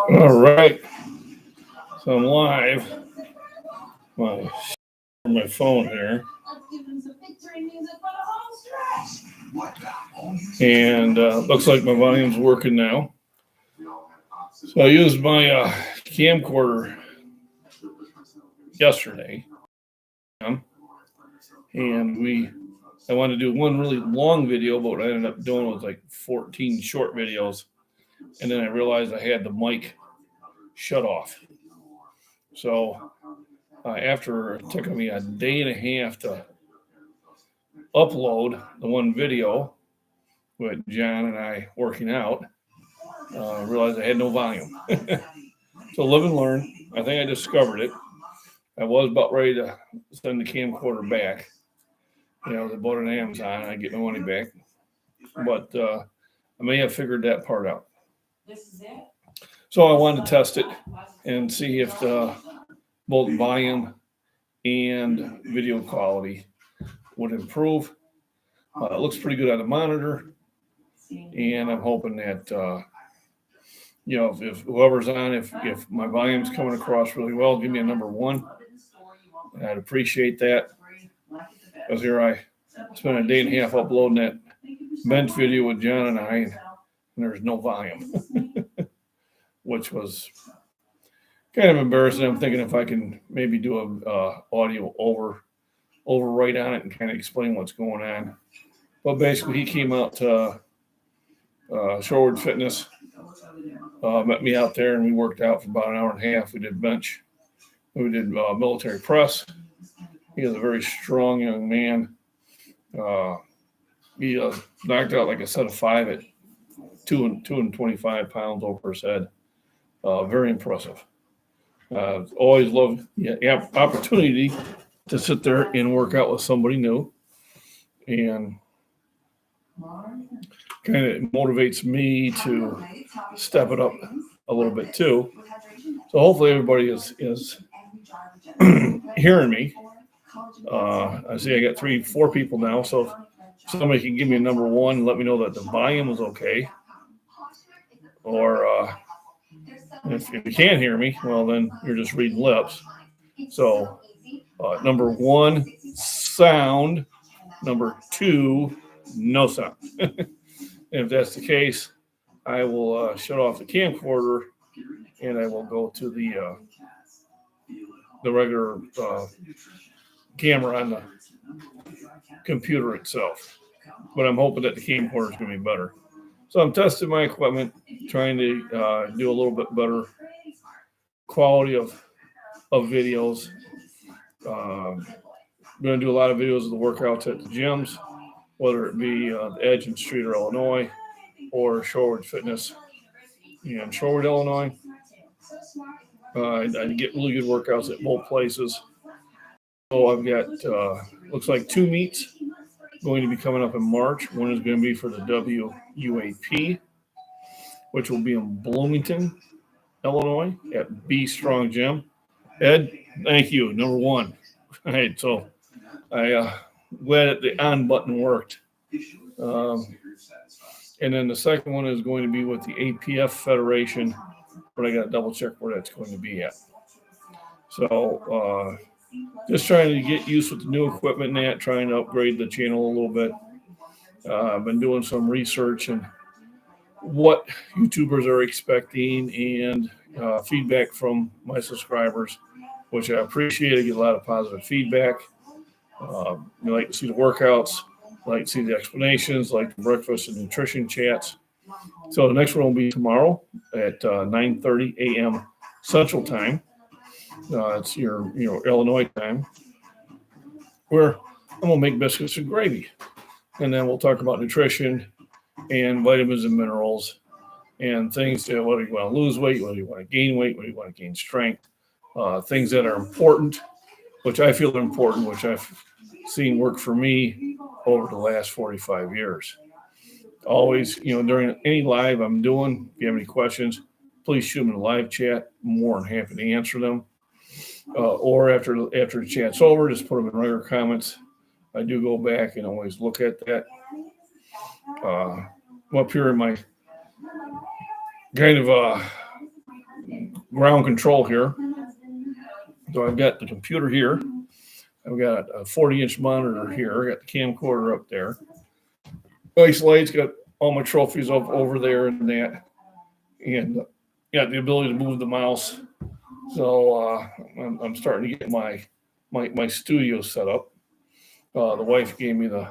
All right. So I'm live. My phone here. And looks like my volume's working now. So I used my camcorder yesterday. And I wanted to do one really long video, but what I ended up doing was like 14 short videos. And then I realized I had the mic shut off. So after it took me a day and a half to upload the one video with John and I working out, I realized I had no volume. So live and learn. I think I discovered it. I was about ready to send the camcorder back. I bought it on Amazon. I get my money back. But I may have figured that part out. So I wanted to test it and see if both volume and video quality would improve. It looks pretty good on the monitor. And I'm hoping that, if whoever's on, if my volume's coming across really well, give me a number one. I'd appreciate that. Because here I spent a day and a half uploading that bench video with John and I, and there's no volume, which was kind of embarrassing. I'm thinking if I can maybe do a audio overwrite on it and kind of explain what's going on. But basically, he came out to Shorewood Fitness, met me out there, and we worked out for about an hour and a half. We did bench. We did military press. He is a very strong young man. He knocked out like a set of 5 at 225 pounds over his head. Very impressive. Always loved the opportunity to sit there and work out with somebody new. And kind of motivates me to step it up a little bit too. So hopefully everybody is hearing me. I see I got 3-4 people now. So if somebody can give me a number one, let me know that the volume is okay. Or if you can't hear me, well, then you're just reading lips. So number one, sound. Number 2, no sound. And if that's the case, I will shut off the camcorder and I will go to the regular camera on the computer itself. But I'm hoping that the camcorder is going to be better. So I'm testing my equipment, trying to do a little bit better quality of videos. I'm going to do a lot of videos of the workouts at the gyms, whether it be the Edge in Streeter, Illinois, or Shorewood Fitness in Shorewood, Illinois. I get really good workouts at both places. So I've got, looks like 2 meets going to be coming up in March. One is going to be for the WUAP, which will be in Bloomington, Illinois, at B Strong Gym. Ed, thank you. Number 1. All right, so I glad that the on button worked. And then the second one is going to be with the APF Federation, but I got to double check where that's going to be at. So just trying to get used with the new equipment and that, trying to upgrade the channel a little bit. I've been doing some research and what YouTubers are expecting and feedback from my subscribers, which I appreciate. I get a lot of positive feedback. You like to see the workouts, like to see the explanations, like the breakfast and nutrition chats. So the next one will be tomorrow at 9:30 a.m. Central Time. It's your Illinois time, where I'm gonna make biscuits and gravy, and then we'll talk about nutrition and vitamins and minerals and things. Whether you want to lose weight, whether you want to gain weight, whether you want to gain strength, things that are important, which I feel are important, which I've seen work for me over the last 45 years. Always, during any live I'm doing, if you have any questions, please shoot them in the live chat. I'm more than happy to answer them. Or after the chat's over, just put them in regular comments. I do go back and always look at that. I'm up here in my kind of ground control here. So I've got the computer here. I've got a 40-inch monitor here. I got the camcorder up there. Nice lights. Got all my trophies up over there and that. And got the ability to move the mouse. So I'm starting to get my studio set up. The wife gave me the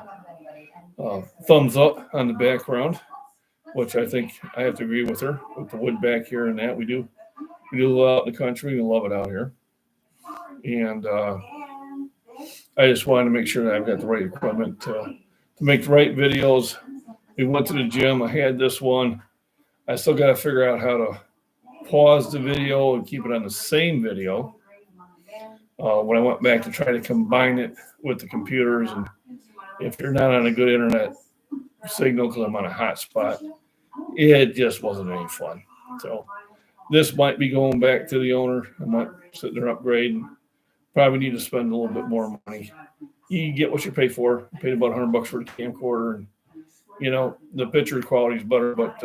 thumbs up on the background, which I think I have to agree with her, with the wood back here and that. We do live out in the country. We love it out here. And I just wanted to make sure that I've got the right equipment to make the right videos. We went to the gym. I had this one. I still got to figure out how to pause the video and keep it on the same video. When I went back to try to combine it with the computers, and if you're not on a good internet signal because I'm on a hotspot, it just wasn't any fun. So this might be going back to the owner. I might sit there upgrading. Probably need to spend a little bit more money. You get what you pay for. I paid about $100 for the camcorder, and the picture quality is better, but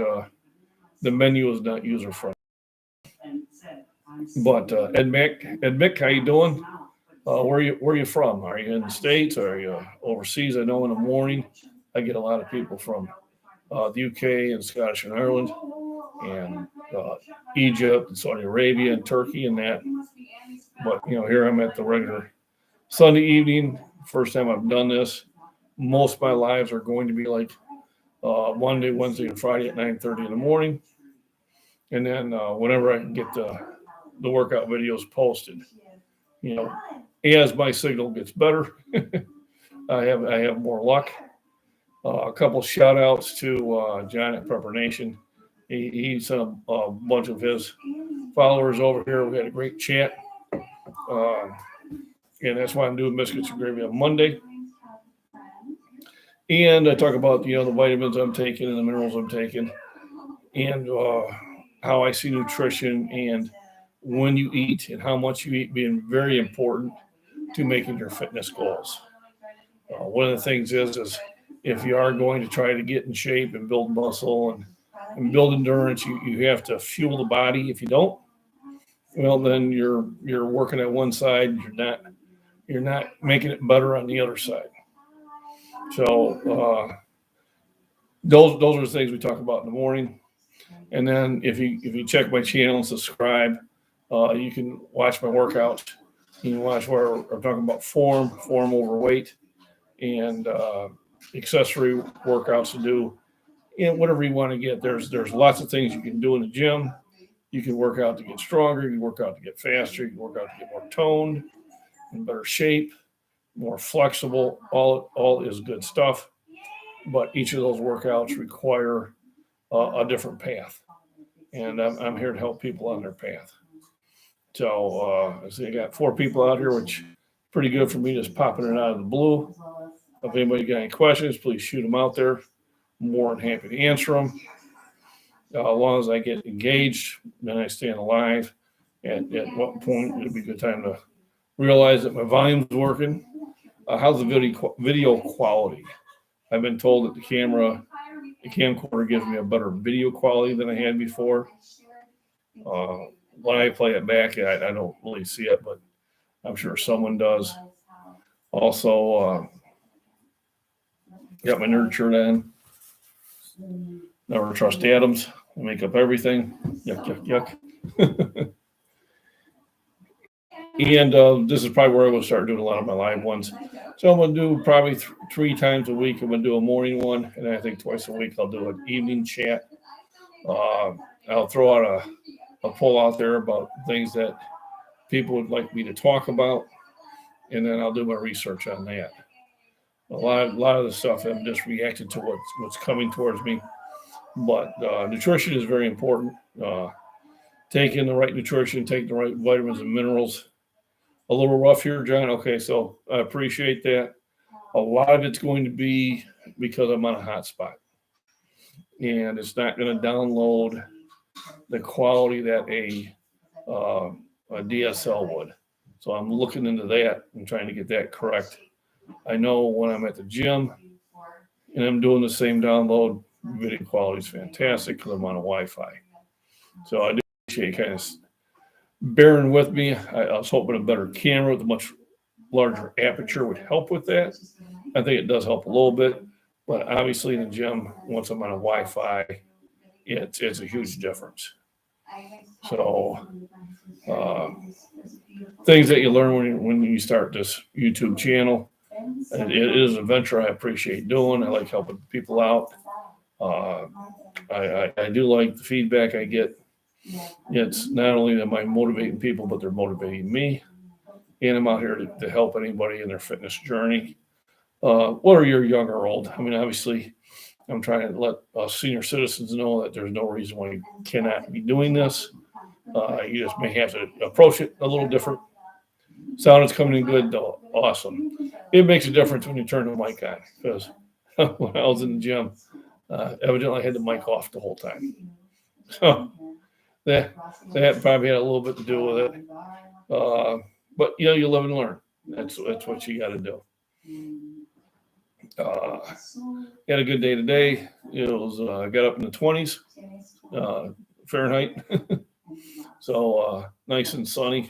the menu is not user friendly. But Ed Mick, how you doing? Where are you from? Are you in the States? Or are you overseas? I know in the morning I get a lot of people from the UK and Scottish and Ireland and Egypt and Saudi Arabia and Turkey and that. But here I'm at the regular Sunday evening. First time I've done this. Most of my lives are going to be like Monday, Wednesday, and Friday at 9:30 in the morning, and then whenever I can get the workout videos posted. As my signal gets better, I have more luck. A couple shout outs to John at Prepper Nation. He sent a bunch of his followers over here. We had a great chat. And that's why I'm doing biscuits and gravy on Monday. And I talk about, the vitamins I'm taking and the minerals I'm taking and how I see nutrition and when you eat and how much you eat being very important to making your fitness goals. One of the things is if you are going to try to get in shape and build muscle and build endurance, you have to fuel the body. If you don't, well, then you're working at one side. You're not making it better on the other side. So those are the things we talk about in the morning. And then if you check my channel and subscribe, you can watch my workouts. You can watch where I'm talking about form overweight, and accessory workouts to do. Whatever you want to get. There's lots of things you can do in the gym. You can work out to get stronger. You can work out to get faster. You can work out to get more toned, in better shape, more flexible. All is good stuff. But each of those workouts require a different path. And I'm here to help people on their path. So I see I got 4 people out here, which is pretty good for me just popping it out of the blue. If anybody got any questions, please shoot them out there. More than happy to answer them. As long as I get engaged, then I stay alive. At what point it'll be a good time to realize that my volume's working. How's the video quality? I've been told that the camcorder gives me a better video quality than I had before. When I play it back, I don't really see it, but I'm sure someone does. Also, got my nerd shirt on. Never trust Adams. I make up everything. Yuck. And this is probably where I will start doing a lot of my live ones. So I'm going to do probably 3 times a week. I'm going to do a morning one, and I think twice a week I'll do an evening chat. I'll throw out a poll out there about things that people would like me to talk about, and then I'll do my research on that. A lot of the stuff I'm just reacting to what's coming towards me. But nutrition is very important. Taking the right nutrition, taking the right vitamins and minerals. A little rough here, John. Okay, so I appreciate that. A lot of it's going to be because I'm on a hotspot. And it's not going to download the quality that a DSL would. So I'm looking into that and trying to get that correct. I know when I'm at the gym and I'm doing the same download, video quality is fantastic because I'm on a Wi-Fi. So I do appreciate you kind of bearing with me. I was hoping a better camera with a much larger aperture would help with that. I think it does help a little bit, but obviously in the gym, once I'm on a Wi-Fi, it's a huge difference. So uh, things that you learn when you start this YouTube channel. It is a venture I appreciate doing. I like helping people out. Uh, I do like the feedback I get. It's not only am I motivating people, but they're motivating me. And I'm out here to help anybody in their fitness journey, whether you're young or old. I mean, obviously, I'm trying to let senior citizens know that there's no reason why you cannot be doing this. You just may have to approach it a little different. Sound is coming in good, though. Awesome. It makes a difference when you turn the mic on, because when I was in the gym, evidently I had the mic off the whole time. So that probably had a little bit to do with it. But you live and learn. That's what you got to do. Had a good day today. It was got up in the 20s Fahrenheit, so nice and sunny.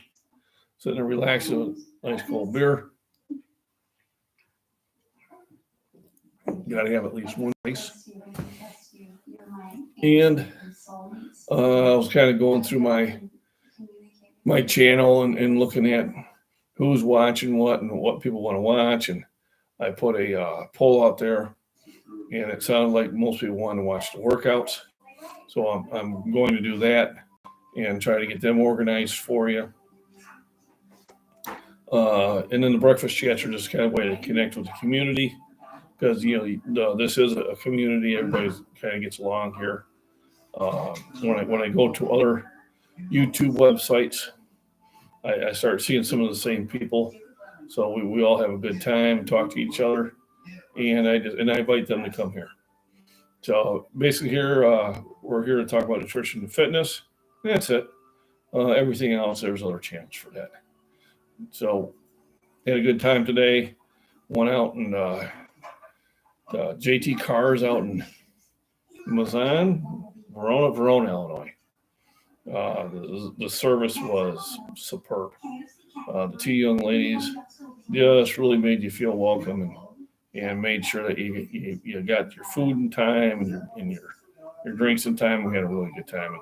Sitting there relaxing with a nice cold beer. Got to have at least one ice. And I was kind of going through my channel and looking at who's watching what and what people want to watch. And I put a poll out there, and it sounded like most people want to watch the workouts. So I'm going to do that and try to get them organized for you. And then the breakfast chats are just kind of a way to connect with the community, because this is a community. Everybody kind of gets along here. When I go to other YouTube websites, I start seeing some of the same people. So we all have a good time, talk to each other, and I invite them to come here. So basically here, we're here to talk about nutrition and fitness. That's it. Everything else, there's other channels for that. So had a good time today. Went out and JT Cars out in Mazan, Verona, Illinois. The service was superb. The two young ladies just really made you feel welcome and made sure that you got your food in time and your drinks in time. We had a really good time.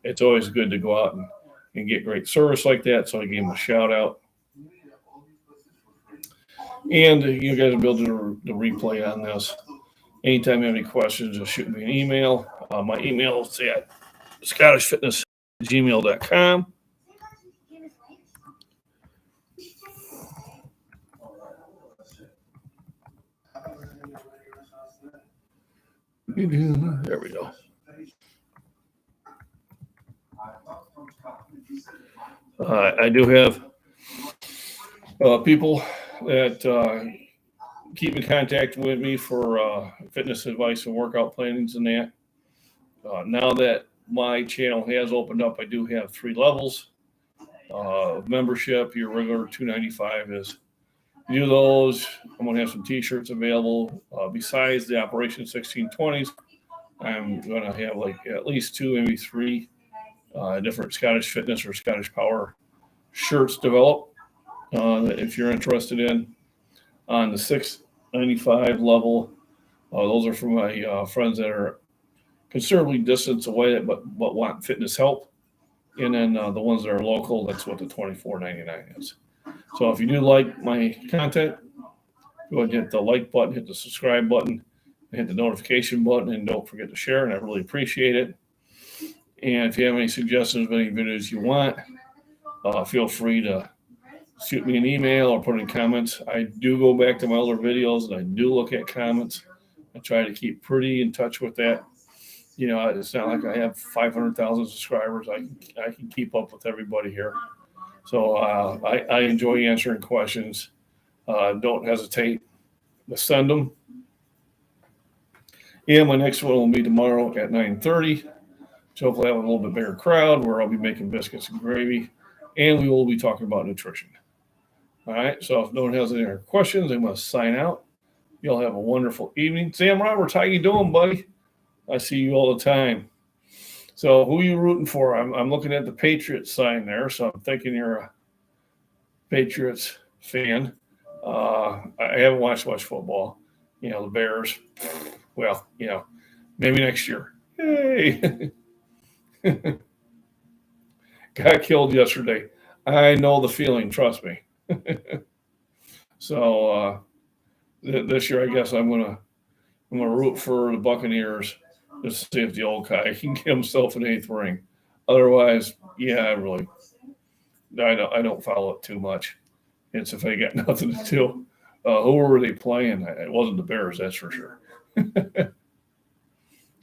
It's always good to go out and get great service like that. So I gave them a shout out. And you guys will be able to do the replay on this. Anytime you have any questions, just shoot me an email. My email is at scottishfitness@gmail.com. There we go. I do have people that keep in contact with me for fitness advice and workout plannings and that. Now that my channel has opened up, I do have 3 levels of membership. Your regular $295 is do those. I'm going to have some t-shirts available. Besides the Operation 1620s, I'm going to have like at least 2, maybe 3 different Scottish Fitness or Scottish Power shirts developed. If you're interested in, on the $695 level, those are for my friends that are considerably distance away but want fitness help. And then the ones that are local, that's what the $24.99 is. So if you do like my content, go ahead and hit the like button, hit the subscribe button, and hit the notification button, and don't forget to share, and I really appreciate it. And if you have any suggestions of any videos you want, feel free to shoot me an email or put in comments. I do go back to my older videos, and I do look at comments. I try to keep pretty in touch with that. It's not like I have 500,000 subscribers. I can keep up with everybody here. So I enjoy answering questions. Don't hesitate to send them. And my next one will be tomorrow at 9:30. So hopefully I have a little bit bigger crowd where I'll be making biscuits and gravy. And we will be talking about nutrition. All right. So if no one has any other questions, I must sign out. You'll have a wonderful evening. Sam Roberts, how you doing, buddy? I see you all the time. So who are you rooting for? I'm looking at the Patriots sign there, so I'm thinking you're a Patriots fan. I haven't watched much football. The Bears. Well, maybe next year. Hey, got killed yesterday. I know the feeling. Trust me. So this year, I guess I'm gonna root for the Buccaneers just to see if the old guy can get himself an eighth ring. Otherwise, yeah, I don't follow it too much. It's if they got nothing to do. Who were they playing? It wasn't the Bears, that's for sure.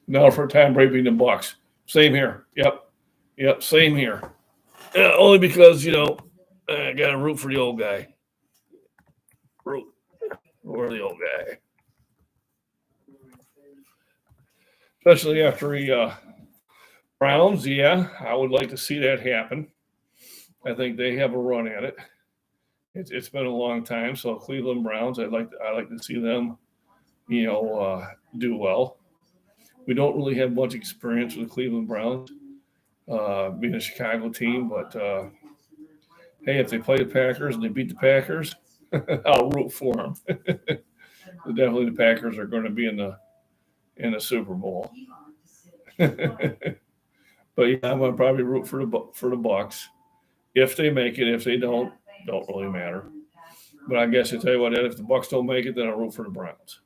Now for Tom Brady beating the Bucks. Same here. Yep, same here. Only because I got to root for the old guy. Root for the old guy, especially after he Browns. Yeah, I would like to see that happen. I think they have a run at it. It's been a long time, so Cleveland Browns. I like to see them, do well. We don't really have much experience with the Cleveland Browns, being a Chicago team, but hey, if they play the Packers and they beat the Packers, I'll root for them. Definitely, the Packers are going to be in the Super Bowl. But yeah, I'm gonna probably root for the Bucks if they make it. If they don't really matter. But I guess I tell you what, Ed, if the Bucks don't make it, then I'll root for the Browns.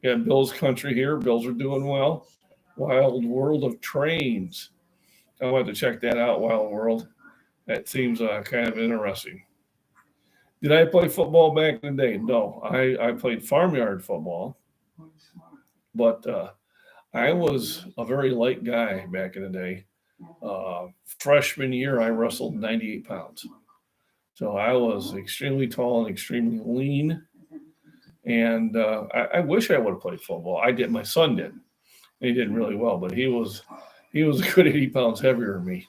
Yeah, Bills country here. Bills are doing well. Wild World of Trains. I'll have to check that out. Wild World. That seems kind of interesting. Did I play football back in the day? No, I played farmyard football, but I was a very light guy back in the day. Freshman year, I wrestled 98 pounds. So I was extremely tall and extremely lean. And I wish I would have played football. I did. My son did. And he did really well, but he was a good 80 pounds heavier than me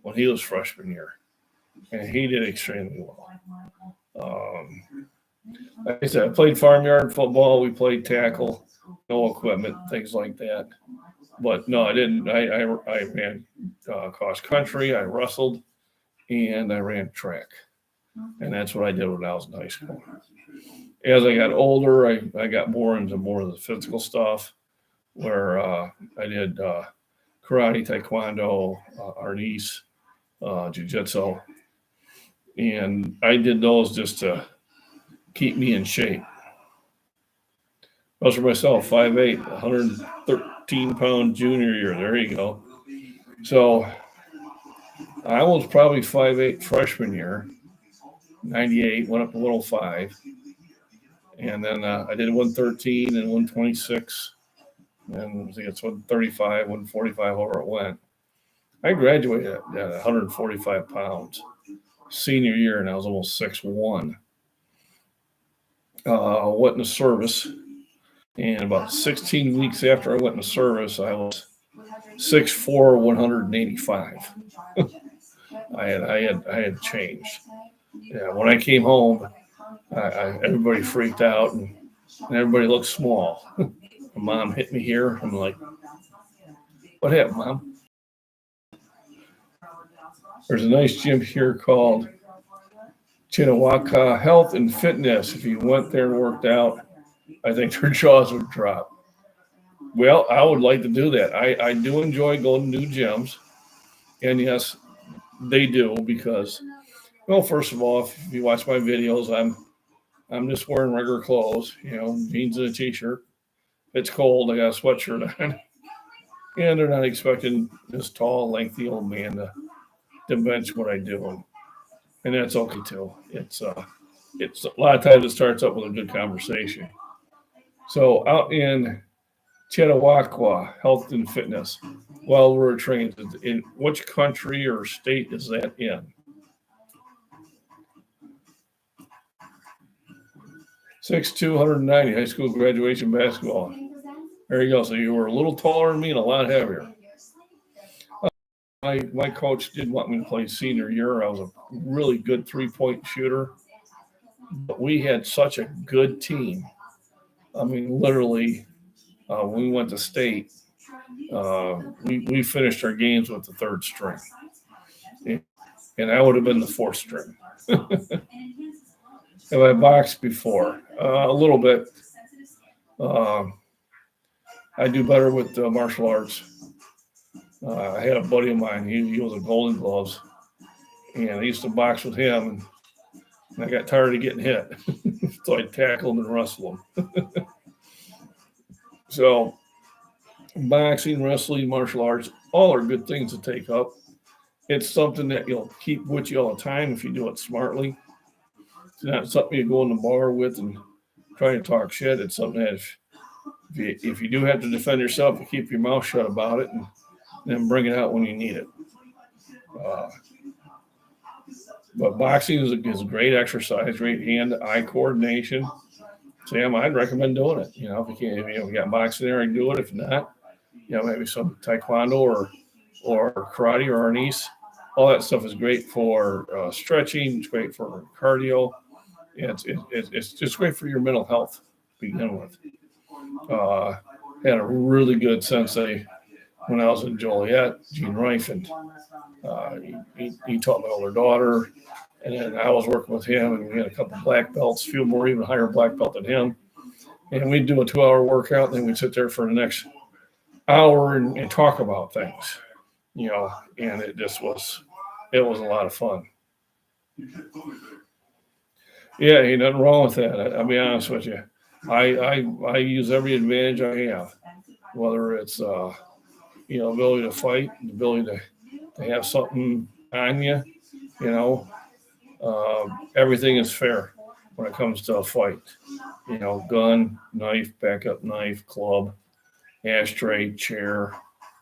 when he was freshman year. And he did extremely well. Like I said, I played farmyard football. We played tackle, no equipment, things like that. But no, I didn't. I ran cross country. I wrestled, and I ran track, and that's what I did when I was in high school. As I got older, I got more into more of the physical stuff, where I did karate, taekwondo, arnis, jiu-jitsu, and I did those just to keep me in shape. As for myself, 5'8", 113-pound junior year. There you go. So I was probably 5'8" freshman year, 98, went up to 105. And then I did 113 and 126. And I think it's 135, 145, however it went. I graduated at 145 pounds senior year, and I was almost 6'1". Went into service. And about 16 weeks after I went into service, I was 6'4", 185. I had changed. Yeah, when I came home, everybody freaked out and everybody looked small. My mom hit me here. I'm like, "What happened, Mom?" There's a nice gym here called Chinawaka Health and Fitness. If you went there and worked out, I think their jaws would drop. Well, I would like to do that. I do enjoy going to new gyms. And yes, they do because, well, first of all, if you watch my videos, I'm just wearing regular clothes, jeans and a t-shirt. If it's cold, I got a sweatshirt on. And they're not expecting this tall, lengthy old man to bench what I do. And that's okay too. It's a lot of times it starts up with a good conversation. So out in Chetawakwa Health and Fitness, while we're trained, in which country or state is that in? 6'2", 190, high school graduation basketball. There you go. So you were a little taller than me and a lot heavier. My coach did want me to play senior year. I was a really good three-point shooter. But we had such a good team. I mean, literally, when we went to state, we finished our games with the third string, and I would have been the fourth string. Have I boxed before? A little bit. Um, I do better with martial arts. I had a buddy of mine. He was a Golden Gloves, and I used to box with him. And I got tired of getting hit, so I tackled him and wrestled him. So boxing, wrestling, martial arts, all are good things to take up. It's something that you'll keep with you all the time if you do it smartly. It's not something you go in the bar with and try to talk shit. It's something that if you do have to defend yourself, you keep your mouth shut about it and then bring it out when you need it. Uh, but boxing is a great exercise, great hand-eye coordination. Sam, I'd recommend doing it. If you can't, if you got boxing there, and do it. If not, maybe some taekwondo or karate or arnis. All that stuff is great for stretching. It's great for cardio. It's just great for your mental health to begin with. Had a really good sensei when I was in Joliet, Gene Reif, and he taught my older daughter. And then I was working with him, and we had a couple of black belts, a few more even higher black belt than him. And we'd do a 2-hour workout, and then we'd sit there for the next hour and talk about things, and it was a lot of fun. Yeah, ain't nothing wrong with that. I'll be honest with you. I use every advantage I have, whether it's ability to fight, the ability to have something on you, everything is fair when it comes to a fight. Gun, knife, backup knife, club, ashtray, chair,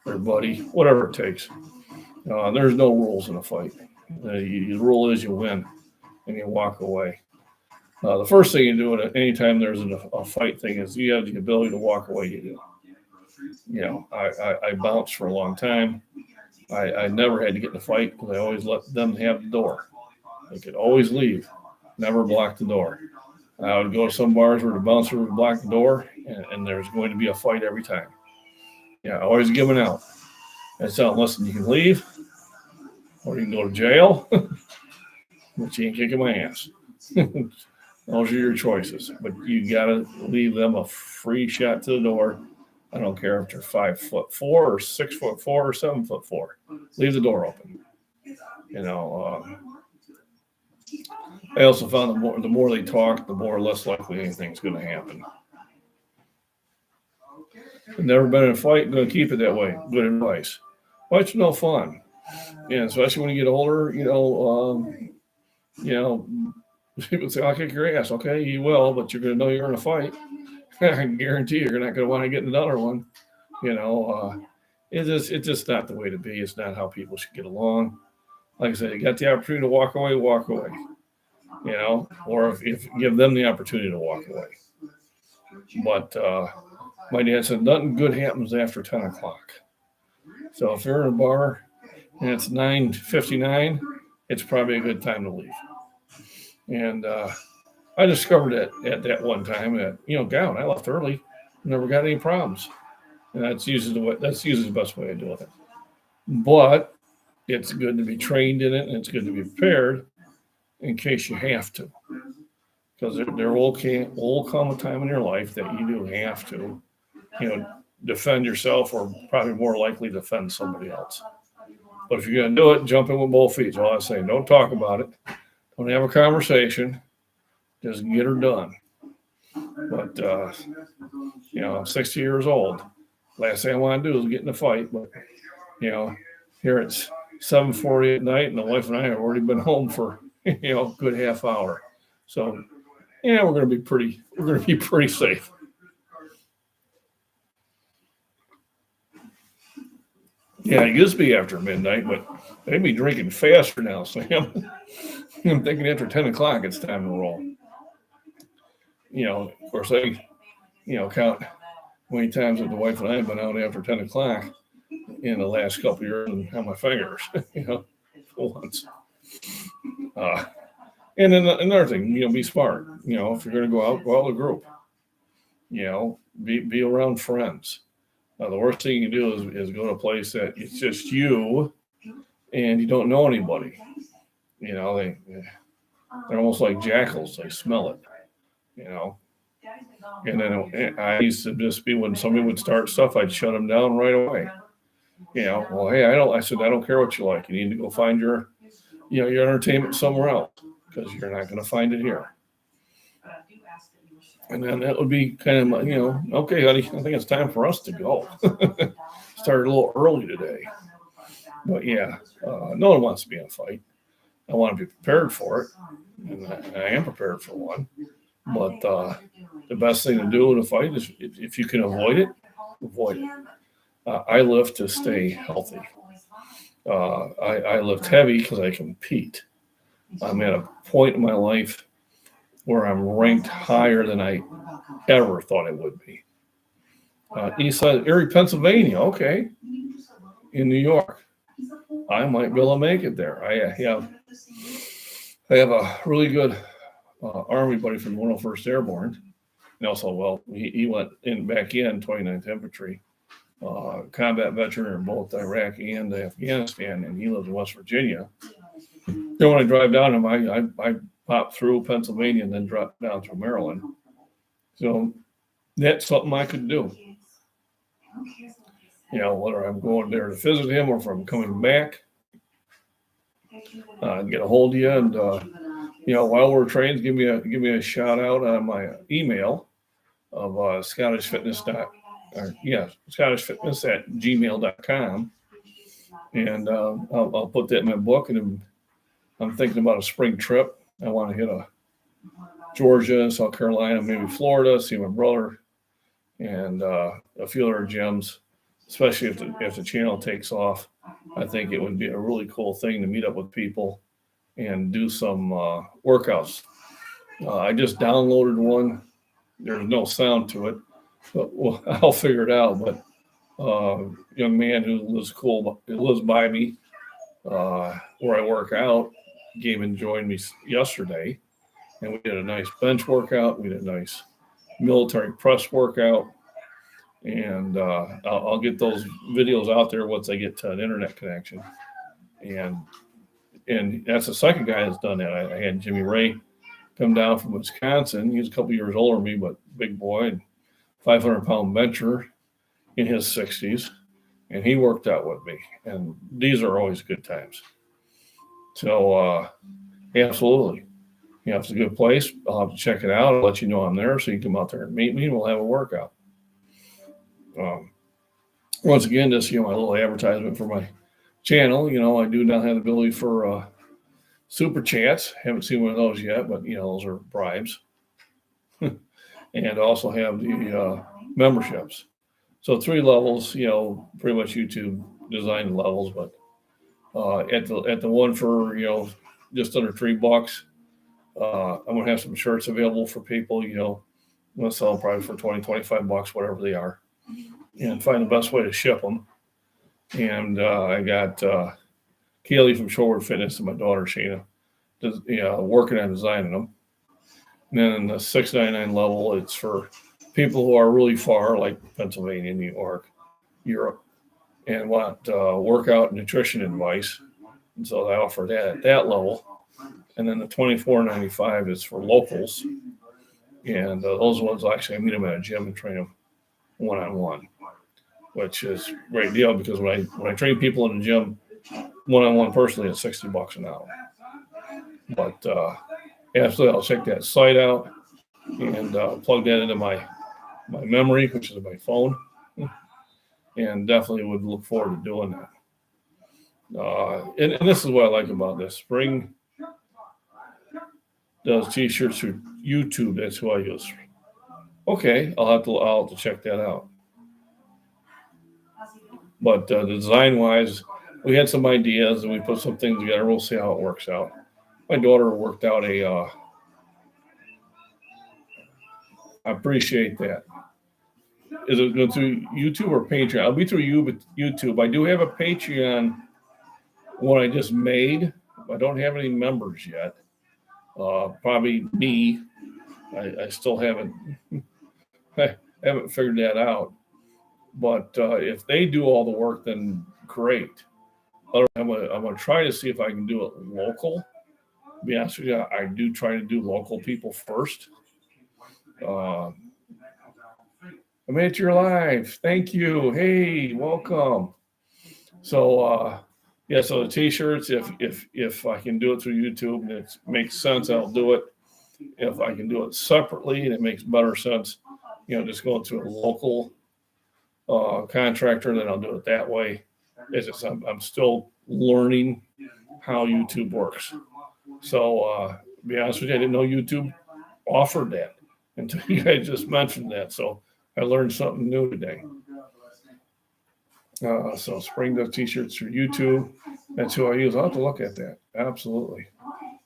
or buddy, whatever it takes. There's no rules in a fight. The rule is you win and you walk away. The first thing you do anytime there's a fight thing is you have the ability to walk away. You do. I bounced for a long time. I never had to get in a fight because I always let them have the door. They could always leave, never block the door. I would go to some bars where the bouncer would block the door, and there's going to be a fight every time. Always giving out. I tell them, listen, you can leave, or you can go to jail, but you ain't kicking my ass. Those are your choices. But you got to leave them a free shot to the door. I don't care if they're 5'4" or 6'4" or 7'4". Leave the door open. I also found the more they talk, the more or less likely anything's going to happen. I've never been in a fight. Going to keep it that way. Good advice. Fight's no fun. Especially when you get older, people say, I'll kick your ass. Okay, you will, but you're going to know you're in a fight. I can guarantee you're not going to want to get in another one. It's just not the way to be. It's not how people should get along. Like I said, you got the opportunity to walk away, walk away. Or if give them the opportunity to walk away. But my dad said nothing good happens after 10 o'clock. So if you're in a bar and it's 9:59, it's probably a good time to leave. And I discovered that at that one time that, God, I left early, never got any problems. And that's usually the best way of doing it. But it's good to be trained in it, and it's good to be prepared in case you have to. Because there will come a time in your life that you do have to, defend yourself, or probably more likely defend somebody else. But if you're going to do it, jump in with both feet. All I say, don't talk about it. Don't have a conversation. Just get her done. But, I'm 60 years old. Last thing I want to do is get in a fight. But, here it's 7:40 at night, and the wife and I have already been home for, a good half hour. So, we're going to be pretty safe. Yeah, it used to be after midnight, but they'd be drinking faster now, Sam. I'm thinking after 10 o'clock, it's time to roll. Of course, I, count how many times that the wife and I have been out after 10 o'clock in the last couple of years and on my fingers, once. And then another thing, be smart. If you're going to go out with a group. Be around friends. The worst thing you can do is go to a place that it's just you and you don't know anybody. They're almost like jackals. They smell it, you know. And then I used to just be when somebody would start stuff, I'd shut them down right away. Well, hey, I said, I don't care what you like. You need to go find your entertainment somewhere else because you're not going to find it here. And then that would be kind of, okay, honey, I think it's time for us to go. Started a little early today. But yeah, no one wants to be in a fight. I want to be prepared for it. And I am prepared for one. But the best thing to do in a fight is if you can avoid it, avoid it. I lift to stay healthy. I lift heavy because I compete. I'm at a point in my life where I'm ranked higher than I ever thought it would be. East side of Erie, Pennsylvania. Okay. In New York. I might be able to make it there. I have a really good Army buddy from 101st Airborne. And also, he went back in 29th Infantry. Combat veteran in both Iraq and Afghanistan, and he lives in West Virginia. Then when I drive down him, I pop through Pennsylvania and then drop down through Maryland. So that's something I could do. Whether I'm going there to visit him or if I'm coming back, get a hold of you. And, while we're training, give me a shout out on my email of scottishfitness@gmail.com. And I'll put that in my book. And I'm thinking about a spring trip. I want to hit Georgia, South Carolina, maybe Florida, see my brother, and a few other gyms, especially if the channel takes off. I think it would be a really cool thing to meet up with people and do some workouts. I just downloaded one. There's no sound to it, but I'll figure it out. But young man who lives by me where I work out came and joined me yesterday, and we did a nice bench workout. We did a nice military press workout, and I'll get those videos out there once I get to an internet connection. And that's the second guy that's done that. I had Jimmy Ray come down from Wisconsin. He's a couple years older than me, but big boy, and 500-pound bencher in his 60s, and he worked out with me. And these are always good times. So, absolutely. It's a good place. I'll have to check it out. I'll let you know I'm there so you can come out there and meet me, and we'll have a workout. Once again, just, my little advertisement for my channel. I do not have the ability for super chats. Haven't seen one of those yet, but, those are bribes. And also have the memberships. So 3 levels, pretty much YouTube design levels, but at the one for, just under $3, I'm going to have some shirts available for people, I'm going to sell them probably for $20, $25, whatever they are, and find the best way to ship them. And I got Kaylee from Shoreward Fitness and my daughter Shayna, working on designing them. And then the $6.99 level, it's for people who are really far, like Pennsylvania, New York, Europe, and want workout and nutrition advice. And so I offer that at that level. And then the $24.95 is for locals. And those ones, actually, I meet them at a gym and train them one-on-one, which is a great deal because when I train people in the gym one-on-one personally, it's $60 an hour. But absolutely, I'll check that site out and plug that into my memory, which is my phone, and definitely would look forward to doing that. And this is what I like about this. Spring does T-shirts through YouTube. That's who I use. Okay, I'll have to check that out. But the design-wise, we had some ideas and we put some things together. We'll see how it works out. My daughter worked out I appreciate that. Is it going through YouTube or Patreon? I'll be through YouTube. I do have a Patreon one I just made. I don't have any members yet. Probably me. I still haven't figured that out. But if they do all the work, then great. Otherwise, I'm gonna try to see if I can do it local. To be honest with you, I do try to do local people first. I made it your live. Thank you. Hey, welcome. So yeah, so the t-shirts, if I can do it through YouTube and it makes sense, I'll do it. If I can do it separately and it makes better sense, just going through a local contractor, then I'll do it that way. It's just I'm still learning how YouTube works. So to be honest with you, I didn't know YouTube offered that until you guys just mentioned that. So I learned something new today. So Spring does t-shirts through YouTube. That's who I use. I'll have to look at that. Absolutely.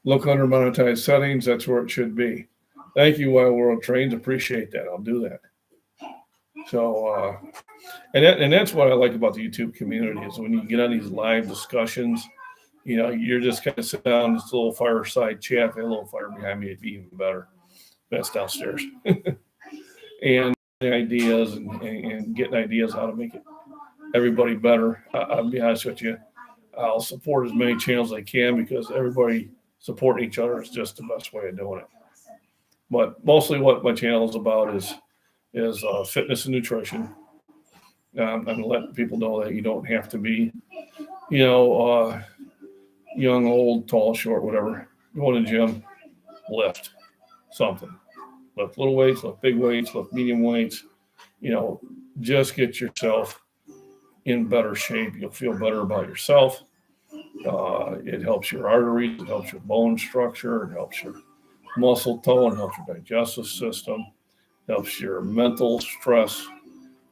Look under monetized settings. That's where it should be. Thank you, Wild World Trains. Appreciate that. I'll do that. So, and that's what I like about the YouTube community is when you get on these live discussions, you're just kind of sit down in this little fireside chat. A little fire behind me, it'd be even better. That's downstairs. And ideas and getting ideas how to make it everybody better. I'll be honest with you. I'll support as many channels as I can because everybody supporting each other is just the best way of doing it. But mostly what my channel is about is fitness and nutrition. I'm letting people know that you don't have to be, young, old, tall, short, whatever. Go to the gym, lift something. Lift little weights, lift big weights, lift medium weights. Just get yourself in better shape. You'll feel better about yourself. It helps your arteries. It helps your bone structure. It helps your muscle tone. It helps your digestive system. It helps your mental stress.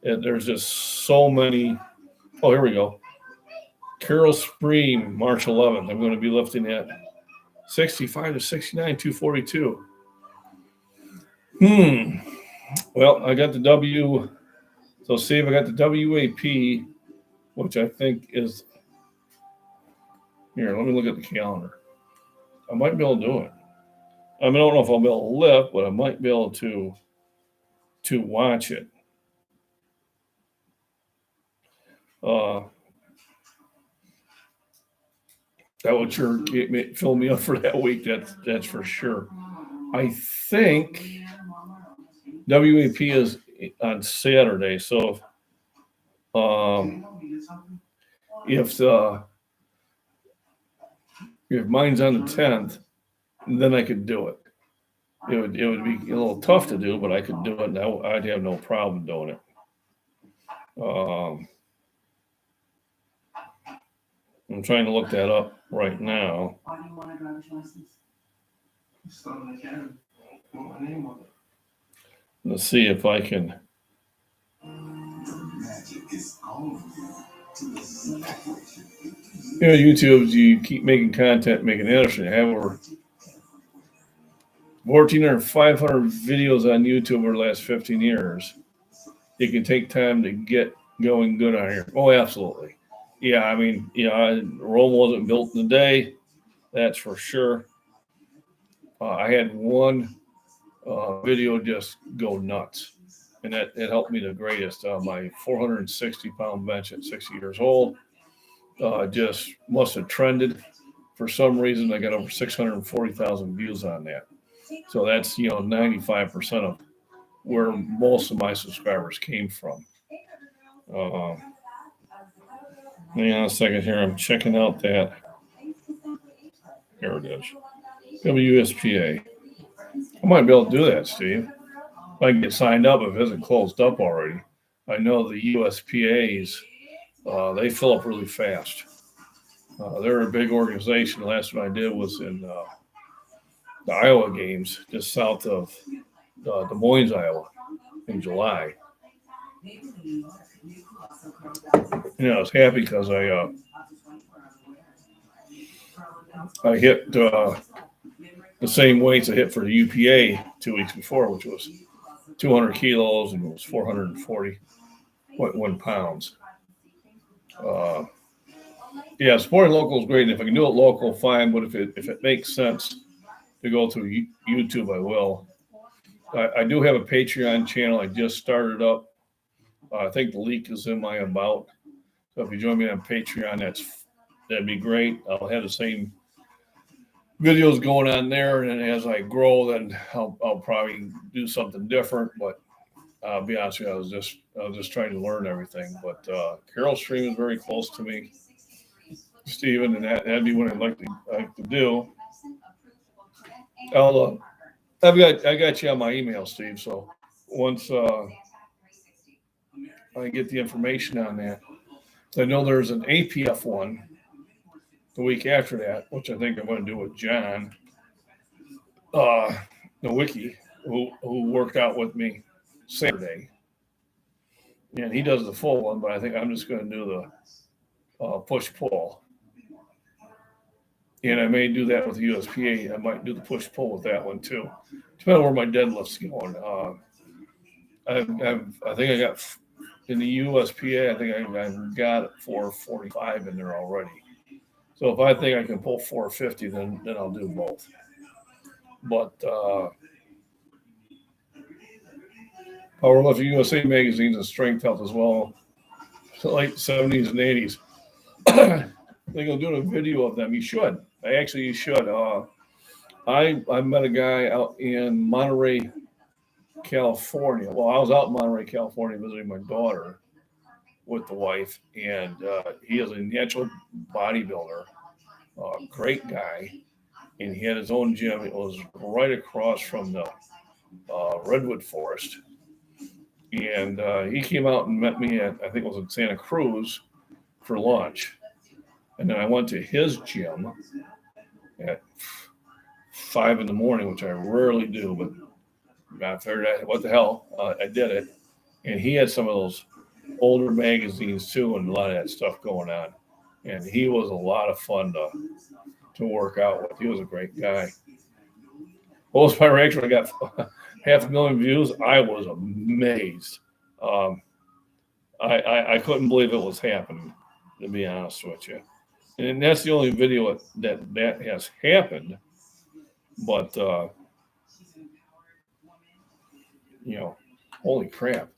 There's just so many. Oh, here we go. Carol Spring, March 11th. I'm going to be lifting at 65 to 69, 242. Well, I got the W. So see if I got the WAP, which I think is here. Let me look at the calendar. I might be able to do it. I don't know if I'll be able to lift, but I might be able to watch it. That would sure fill me up for that week. That's for sure. I think WAP is on Saturday, so if mine's on the 10th, then I could do it. It would be a little tough to do, but I could do it. And I'd have no problem doing it. I'm trying to look that up right now. Why do you want a driver's license? Let's see if I can. YouTube, you keep making content, making it interesting. I have over 1,400 or 500 videos on YouTube over the last 15 years. It can take time to get going good on here. Oh, absolutely. Yeah, I mean, Rome wasn't built in a day. That's for sure. I had one video just go nuts, and it helped me the greatest. My 460-pound bench at 60 years old just must have trended. For some reason, I got over 640,000 views on that. So that's 95% of where most of my subscribers came from. Hang on a second here. I'm checking out that. Here it is. WSPA. I might be able to do that, Steve. If I can get signed up if it isn't closed up already. I know the USPAs, they fill up really fast. They're a big organization. The last one I did was in the Iowa games, just south of Des Moines, Iowa, in July. I was happy because I hit the same weights I hit for the UPA 2 weeks before, which was 200 kilos and it was 440.1 pounds. Yeah, supporting local is great. And if I can do it local, fine. But if it makes sense to go through YouTube, I will. I do have a Patreon channel I just started up. I think the link is in my about. So if you join me on Patreon, that'd be great. I'll have the same videos going on there, and as I grow, then I'll probably do something different. But I'll be honest with you, I was just trying to learn everything. But Carol Stream is very close to me, Stephen, and that'd be what I'd like to do. I got you on my email, Steve. So once I get the information on that, I know there's an APF one the week after that, which I think I'm going to do with John, Nowicki, who worked out with me Saturday, and he does the full one. But I think I'm just going to do the push pull, and I may do that with the USPA. I might do the push pull with that one too, depending on where my deadlift's going. I think I got in the USPA. I think I've got 445 in there already. So if I think I can pull 450, then I'll do both. But Powerlifting USA magazines and Strength Health as well, late 70s and 80s. I think I'll do a video of them. You should. You should. I met a guy out in Monterey, California. Well, I was out in Monterey, California visiting my daughter with the wife, and he is a natural bodybuilder, great guy, and he had his own gym. It was right across from the redwood forest, and he came out and met me at, I think it was in Santa Cruz, for lunch, and then I went to his gym at 5 in the morning, which I rarely do, but I figured, what the hell, I did it, and he had some of those older magazines too, and a lot of that stuff going on. And he was a lot of fun to work out with. He was a great guy. Lowest my reaction, I got 500,000 views. I was amazed. I couldn't believe it was happening, to be honest with you. And that's the only video that has happened. But holy crap.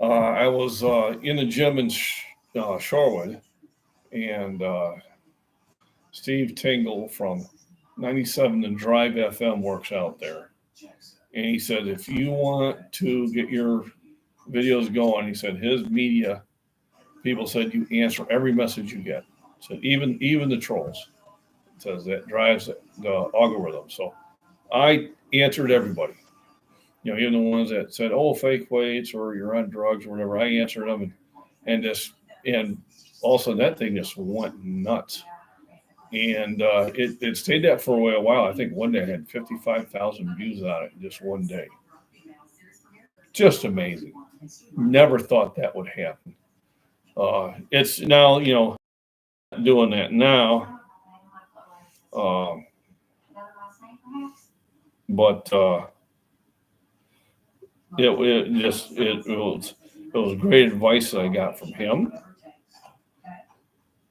I was in the gym in Shorewood, and Steve Tingle from 97 and Drive FM works out there. And he said, if you want to get your videos going, he said his media people said you answer every message you get. So even the trolls. It says that drives the algorithm. So I answered everybody. Even the ones that said, "Oh, fake weights," or "You're on drugs," or whatever. I answered them, and all of a sudden that thing just went nuts. And it stayed that for a while. I think one day I had 55,000 views on it in just one day. Just amazing. Never thought that would happen. It's now, doing that now. But it was great advice that I got from him,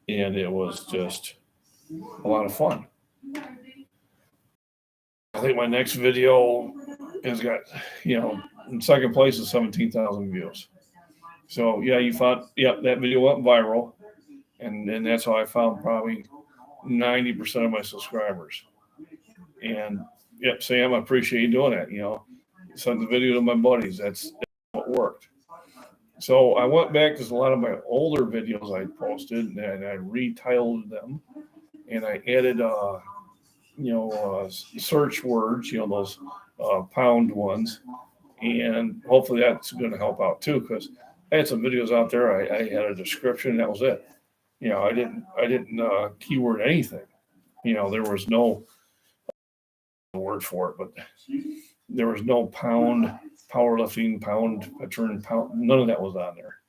and it was just a lot of fun. I think my next video has got, in second place is 17,000 views. So that video went viral, and that's how I found probably 90% of my subscribers. And Sam, I appreciate you doing that. Sent the video to my buddies. That's what worked. So I went back to a lot of my older videos I posted, and I retitled them, and I added, search words, those pound ones, and hopefully that's going to help out too, because I had some videos out there. I had a description. That was it. I didn't keyword anything. There was no word for it, but there was no pound powerlifting, pound pattern, pound. None of that was on there.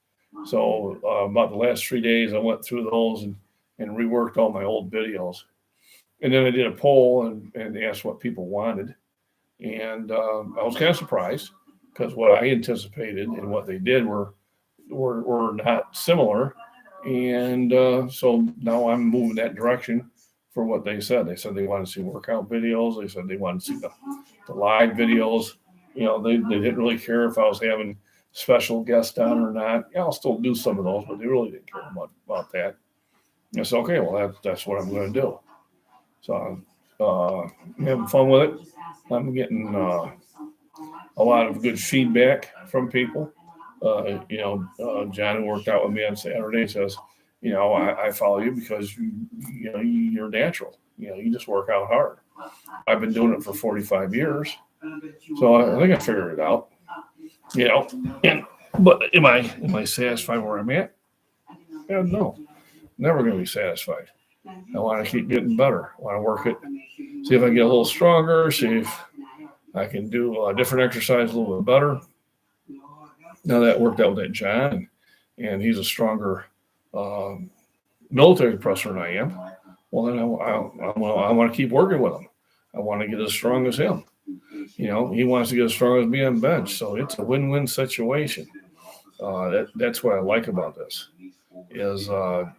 So about the last 3 days, I went through those and reworked all my old videos. And then I did a poll and asked what people wanted. And I was kind of surprised, because what I anticipated and what they did were not similar. And so now I'm moving that direction for what they said. They said they wanted to see workout videos. They said they wanted to see the live videos. They didn't really care if I was having special guest on or not. Yeah, I'll still do some of those, but they really didn't care much about that. I said, okay, well, that's what I'm going to do. So I'm having fun with it. I'm getting a lot of good feedback from people. John, who worked out with me on Saturday, says, I follow you because you're natural. You just work out hard. I've been doing it for 45 years, so I think I figured it out. But am I satisfied where I'm at? Yeah, no, never going to be satisfied. I want to keep getting better. I want to work it, see if I can get a little stronger, see if I can do a different exercise a little bit better. Now that worked out with that John, and he's a stronger military presser than I am. Well, then I want to keep working with him. I want to get as strong as him. He wants to get as strong as me on bench. So it's a win-win situation. That's what I like about this is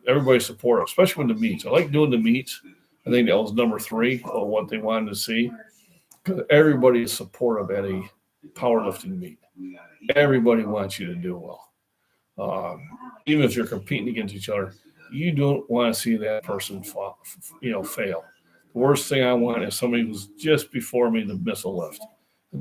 everybody's supportive, especially with the meets. I like doing the meets. I think that was number 3 of what they wanted to see because everybody is supportive at a powerlifting meet. Everybody wants you to do well. Even if you're competing against each other, you don't want to see that person fail. The worst thing I want is somebody who's just before me to miss a lift.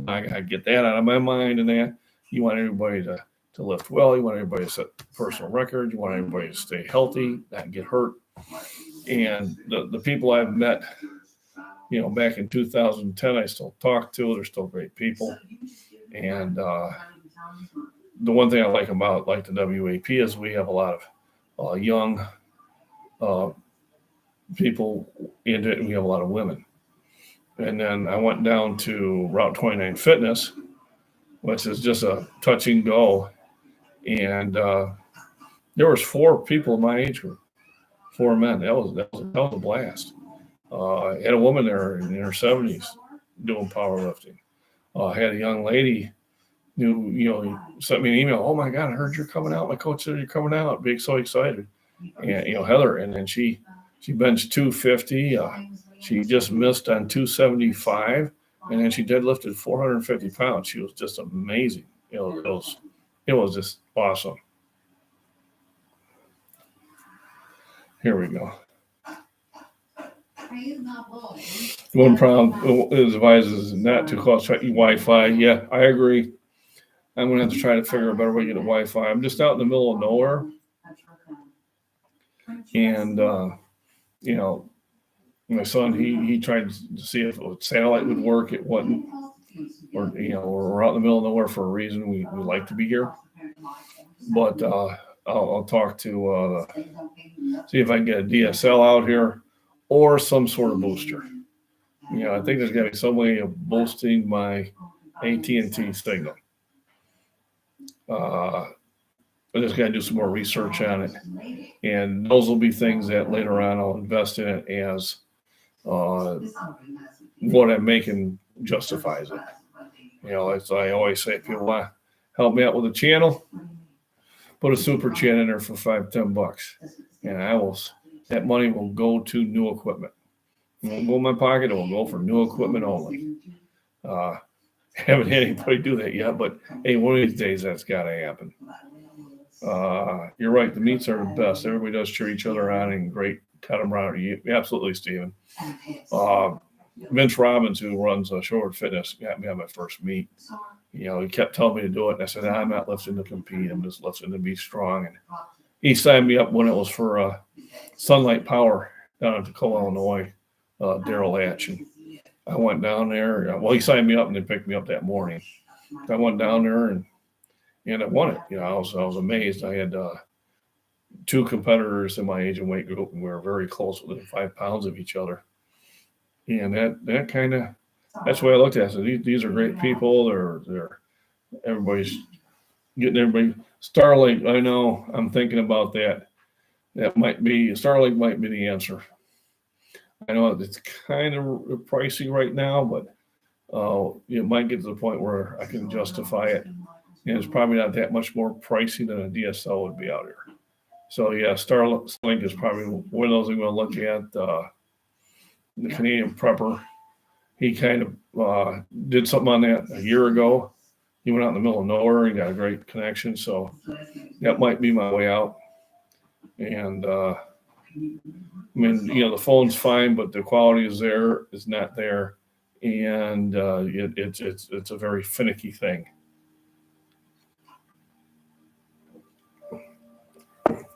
I get that out of my mind, and that you want everybody to lift well. You want everybody to set personal records. You want everybody to stay healthy, not get hurt. And the people I've met, back in 2010, I still talk to. They're still great people. And the one thing I like about the WAP is we have a lot of young people into it, and we have a lot of women. And then I went down to Route 29 Fitness, which is just a touch and go. And there was 4 people in my age group, 4 men. That was a blast. I had a woman there in her 70s doing powerlifting. I had a young lady who, sent me an email. Oh my God, I heard you're coming out. My coach said you're coming out. Being so excited. And, Heather, and then she benched 250. She just missed on 275. And then she deadlifted 450 pounds. She was just amazing. It was just awesome. Here we go. One problem is advises not to cause Wi-Fi. Yeah, I agree. I'm going to have to try to figure out a better way to get a Wi-Fi. I'm just out in the middle of nowhere. And, my son, he tried to see if satellite would work. It wasn't. We're out in the middle of nowhere for a reason. We like to be here. But I'll talk to see if I can get a DSL out here or some sort of booster. I think there's got to be some way of boosting my AT&T signal. I just got to do some more research on it. And those will be things that later on I'll invest in it as what I'm making justifies it. As I always say, if you want to help me out with the channel, put a super chat in there for $5-10, and that money will go to new equipment. It won't go in my pocket. It will go for new equipment only. Haven't had anybody do that yet, but hey, one of these days that's got to happen. You're right. The meets are the best. Everybody does cheer each other on and great camaraderie. Absolutely, Stephen. Vince Robbins, who runs Shoreward Fitness, got me on my first meet. He kept telling me to do it, and I said, I'm not lifting to compete. I'm just lifting to be strong. And he signed me up when it was for Sunlight Power down in Tacoma, Illinois, Daryl Latch. And I went down there. Well, he signed me up and then picked me up that morning. I went down there and I won it. I was amazed. I had 2 competitors in my age and weight group, and we were very close, within 5 pounds of each other. And that kind of, that's the way I looked at it. So these are great people. They're everybody's getting everybody. Starlink, I know, I'm thinking about that. Starlink might be the answer. I know it's kind of pricey right now, but it might get to the point where I can justify it. And it's probably not that much more pricey than a DSL would be out here. So yeah, Starlink is probably one of those I'm going to look at. The Canadian prepper, he kind of did something on that a year ago, even out in the middle of nowhere, and got a great connection. So that might be my way out. And I mean, the phone's fine, but the quality is not there, and it's a very finicky thing.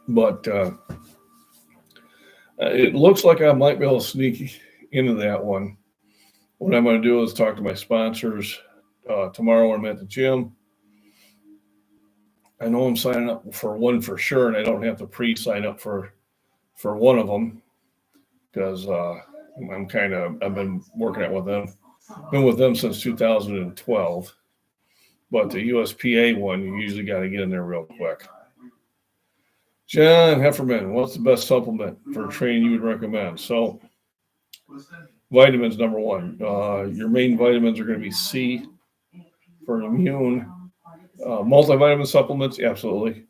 But it looks like I might be able to sneak into that one. What I'm going to do is talk to my sponsors tomorrow when I'm at the gym. I know I'm signing up for one for sure, and I don't have to pre-sign up for one of them because I've been working out with them. Been with them since 2012, but the USPA one, you usually got to get in there real quick. John Hefferman, what's the best supplement for training you would recommend? So, vitamins, number one. Your main vitamins are going to be C for immune. Multivitamin supplements, absolutely.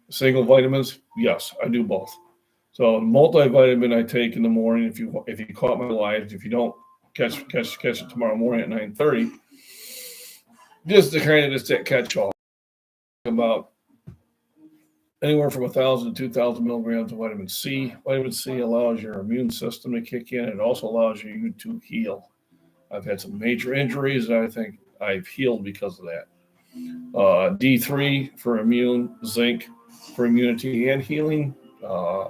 Single vitamins, yes, I do both. So, multivitamin I take in the morning. If you caught my live, if you don't catch it tomorrow morning at 9:30, just that catch all about anywhere from 1,000 to 2,000 milligrams of vitamin C. Vitamin C allows your immune system to kick in. It also allows you to heal. I've had some major injuries, and I think I've healed because of that. D3 for immune, zinc for immunity and healing,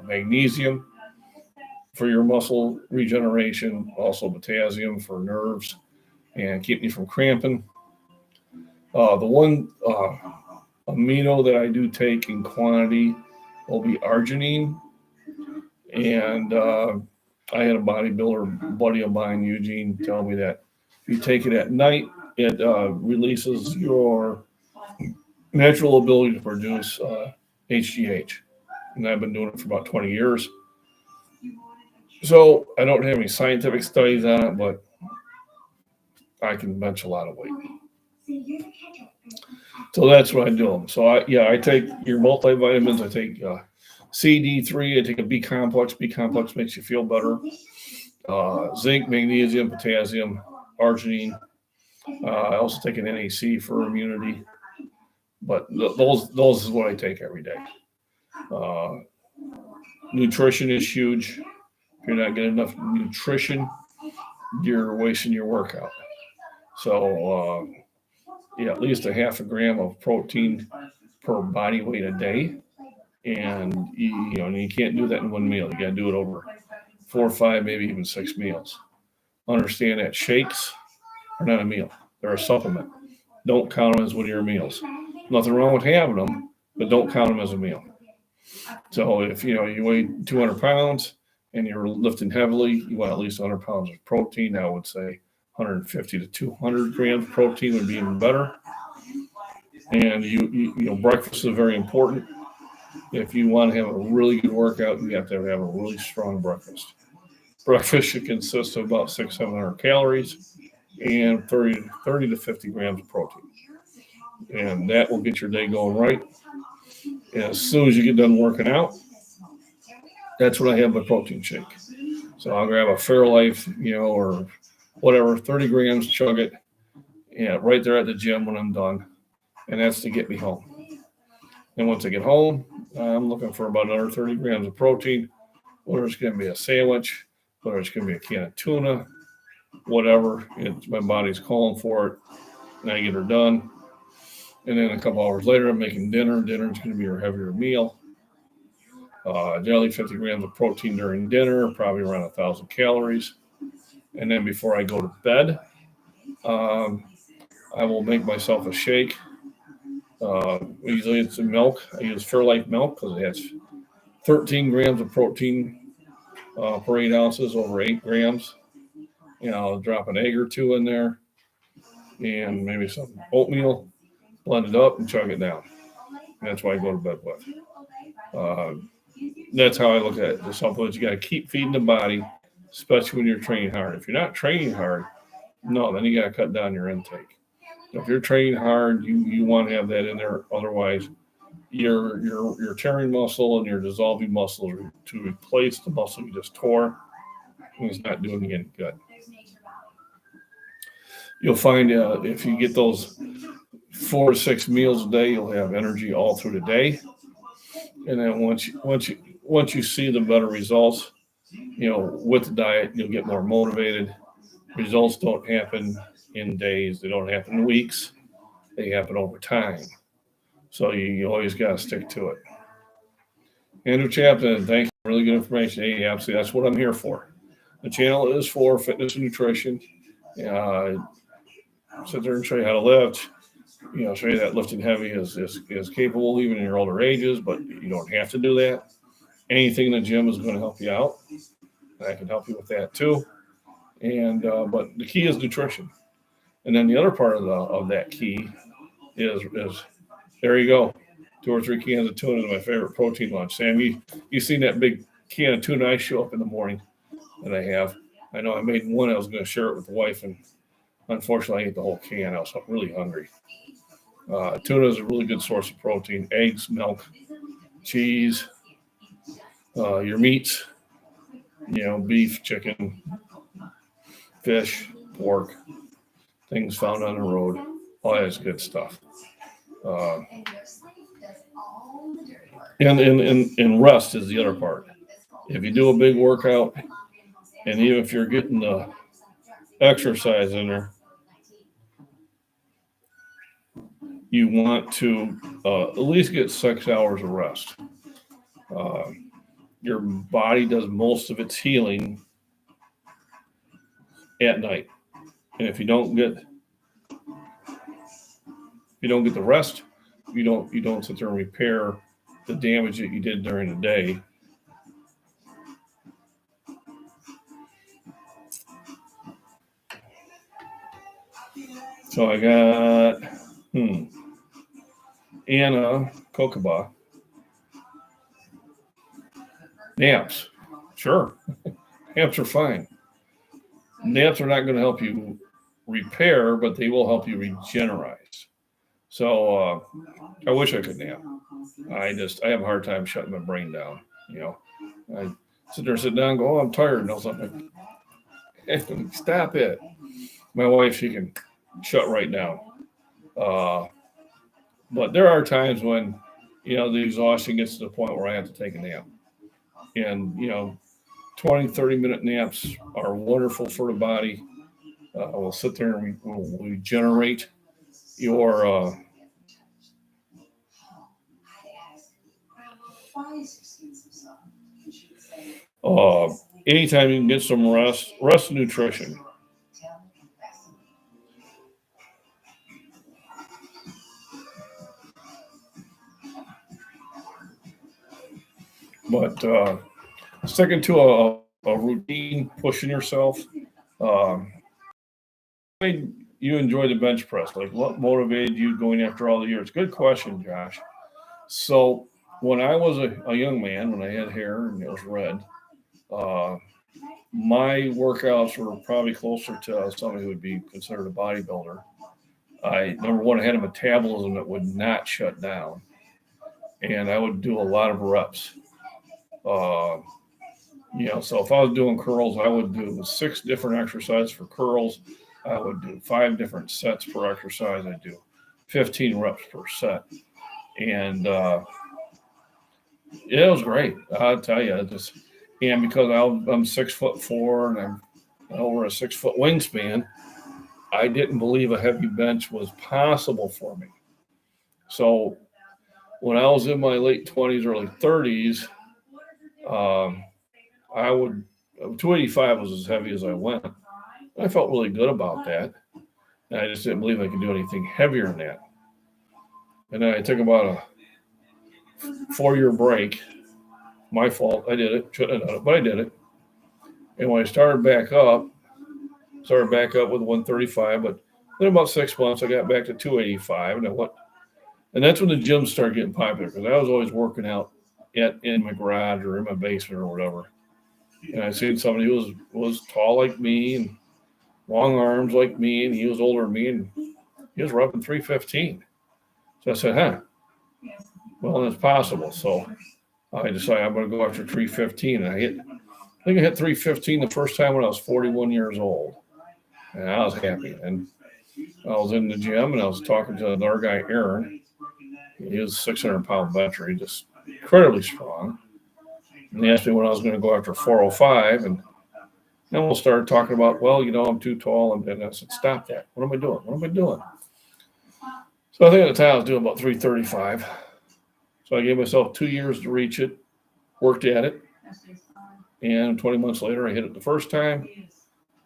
magnesium for your muscle regeneration, also potassium for nerves and keeping you from cramping. The one amino that I do take in quantity will be arginine. And I had a bodybuilder buddy of mine, Eugene, tell me that if you take it at night, it releases your natural ability to produce HGH. And I've been doing it for about 20 years. So I don't have any scientific studies on it, but I can bench a lot of weight. So that's what I do. So I take your multivitamins. I take CD3. I take a B complex. B complex makes you feel better. Zinc, magnesium, potassium, arginine. I also take an NAC for immunity. But those is what I take every day. Nutrition is huge. If you're not getting enough nutrition, you're wasting your workout. So at least a half a gram of protein per body weight a day. And you can't do that in one meal. You got to do it over 4 or 5, maybe even 6 meals. Understand that shakes are not a meal. They're a supplement. Don't count them as one of your meals. Nothing wrong with having them, but don't count them as a meal. So if you weigh 200 pounds and you're lifting heavily, you want at least 100 pounds of protein. I would say 150 to 200 grams of protein would be even better. And breakfast is very important. If you want to have a really good workout, you have to have a really strong breakfast. Breakfast should consist of about 600-700 calories and 30 to 50 grams of protein. And that will get your day going right. And as soon as you get done working out, that's when I have my protein shake. So I'll grab a Fairlife, or whatever, 30 grams, chug it, right there at the gym when I'm done. And that's to get me home. And once I get home, I'm looking for about another 30 grams of protein, whether it's going to be a sandwich, whether it's going to be a can of tuna, whatever. My body's calling for it, and I get her done. And then a couple hours later, I'm making dinner. Dinner is going to be your heavier meal. Generally 50 grams of protein during dinner, probably around 1,000 calories. And then before I go to bed, I will make myself a shake. Usually it's in milk. I use Fairlife milk because it has 13 grams of protein per 8 ounces, over 8 grams. I'll drop an egg or two in there and maybe some oatmeal, blend it up and chug it down. And that's what I go to bed with. That's how I look at it. The supplements, you got to keep feeding the body, especially when you're training hard. If you're not training hard, then you got to cut down your intake. If you're training hard, you want to have that in there. Otherwise, you're tearing muscle and you're dissolving muscle to replace the muscle you just tore. And it's not doing you any good. You'll find if you get those 4 to 6 meals a day, you'll have energy all through the day. And then once you see the better results, with the diet, you'll get more motivated. Results don't happen in days, they don't happen in weeks, they happen over time. So you always got to stick to it. Andrew Chapman, thank you. Really good information. Hey, absolutely. That's what I'm here for. The channel is for fitness and nutrition. Sit there and show you how to lift. Show you that lifting heavy is capable even in your older ages, but you don't have to do that. Anything in the gym is going to help you out. I can help you with that too. And but the key is nutrition. And then the other part of that key is there you go. 2 or 3 cans of tuna is my favorite protein lunch. Sam, you seen that big can of tuna I show up in the morning that I have. I know I made one. I was going to share it with the wife, and unfortunately I ate the whole can. I was really hungry. Tuna is a really good source of protein. Eggs, milk, cheese, your meats, beef, chicken, fish, pork, things found on the road. All that is good stuff. And rest is the other part. If you do a big workout, and even if you're getting the exercise in there, you want to at least get 6 hours of rest. Your body does most of its healing at night, and if you don't get the rest, you don't sit there and repair the damage that you did during the day. So I got Anna Kokaba. Naps. Sure. Naps are fine. Naps are not going to help you repair, but they will help you regenerate. So I wish I could nap. I have a hard time shutting my brain down. I sit down, and go, oh, I'm tired, and all something. Stop it. My wife, she can shut right down. But there are times when, the exhaustion gets to the point where I have to take a nap. And, 20, 30-minute naps are wonderful for the body. We'll sit there and we'll regenerate your anytime you can get some rest and nutrition. But sticking to a routine, pushing yourself. You enjoy the bench press? Like, what motivated you going after all the years? Good question, Josh. So when I was a young man, when I had hair and it was red, my workouts were probably closer to somebody who would be considered a bodybuilder. Number one, I had a metabolism that would not shut down, and I would do a lot of reps. So if I was doing curls, I would do 6 different exercises for curls. I would do 5 different sets per exercise. I'd do 15 reps per set. And it was great. I'll tell you. And because I'm 6'4" and I'm over a 6 foot wingspan, I didn't believe a heavy bench was possible for me. So when I was in my late 20s, early 30s, 285 was as heavy as I went. I felt really good about that. And I just didn't believe I could do anything heavier than that. And then I took about a 4-year break. My fault. I did it. Shouldn't have done it, but I did it. And when I started back up with 135, but then about 6 months, I got back to 285. And that's when the gyms started getting popular, because I was always working out in my garage or in my basement or whatever. And I seen somebody who was tall like me and long arms like me, and he was older than me, and he was roughing 315. So I said, well, it's possible. So I decided I'm going to go after 315. And I hit 315 the first time when I was 41 years old. And I was happy. And I was in the gym and I was talking to another guy, Aaron. He was 600-pound bencher. He just incredibly strong. And he asked me when I was going to go after 405. And then we'll start talking about, well, I'm too tall. And I said, stop that. What am I doing? What am I doing? So I think at the time I was doing about 335. So I gave myself 2 years to reach it, worked at it. And 20 months later, I hit it the first time.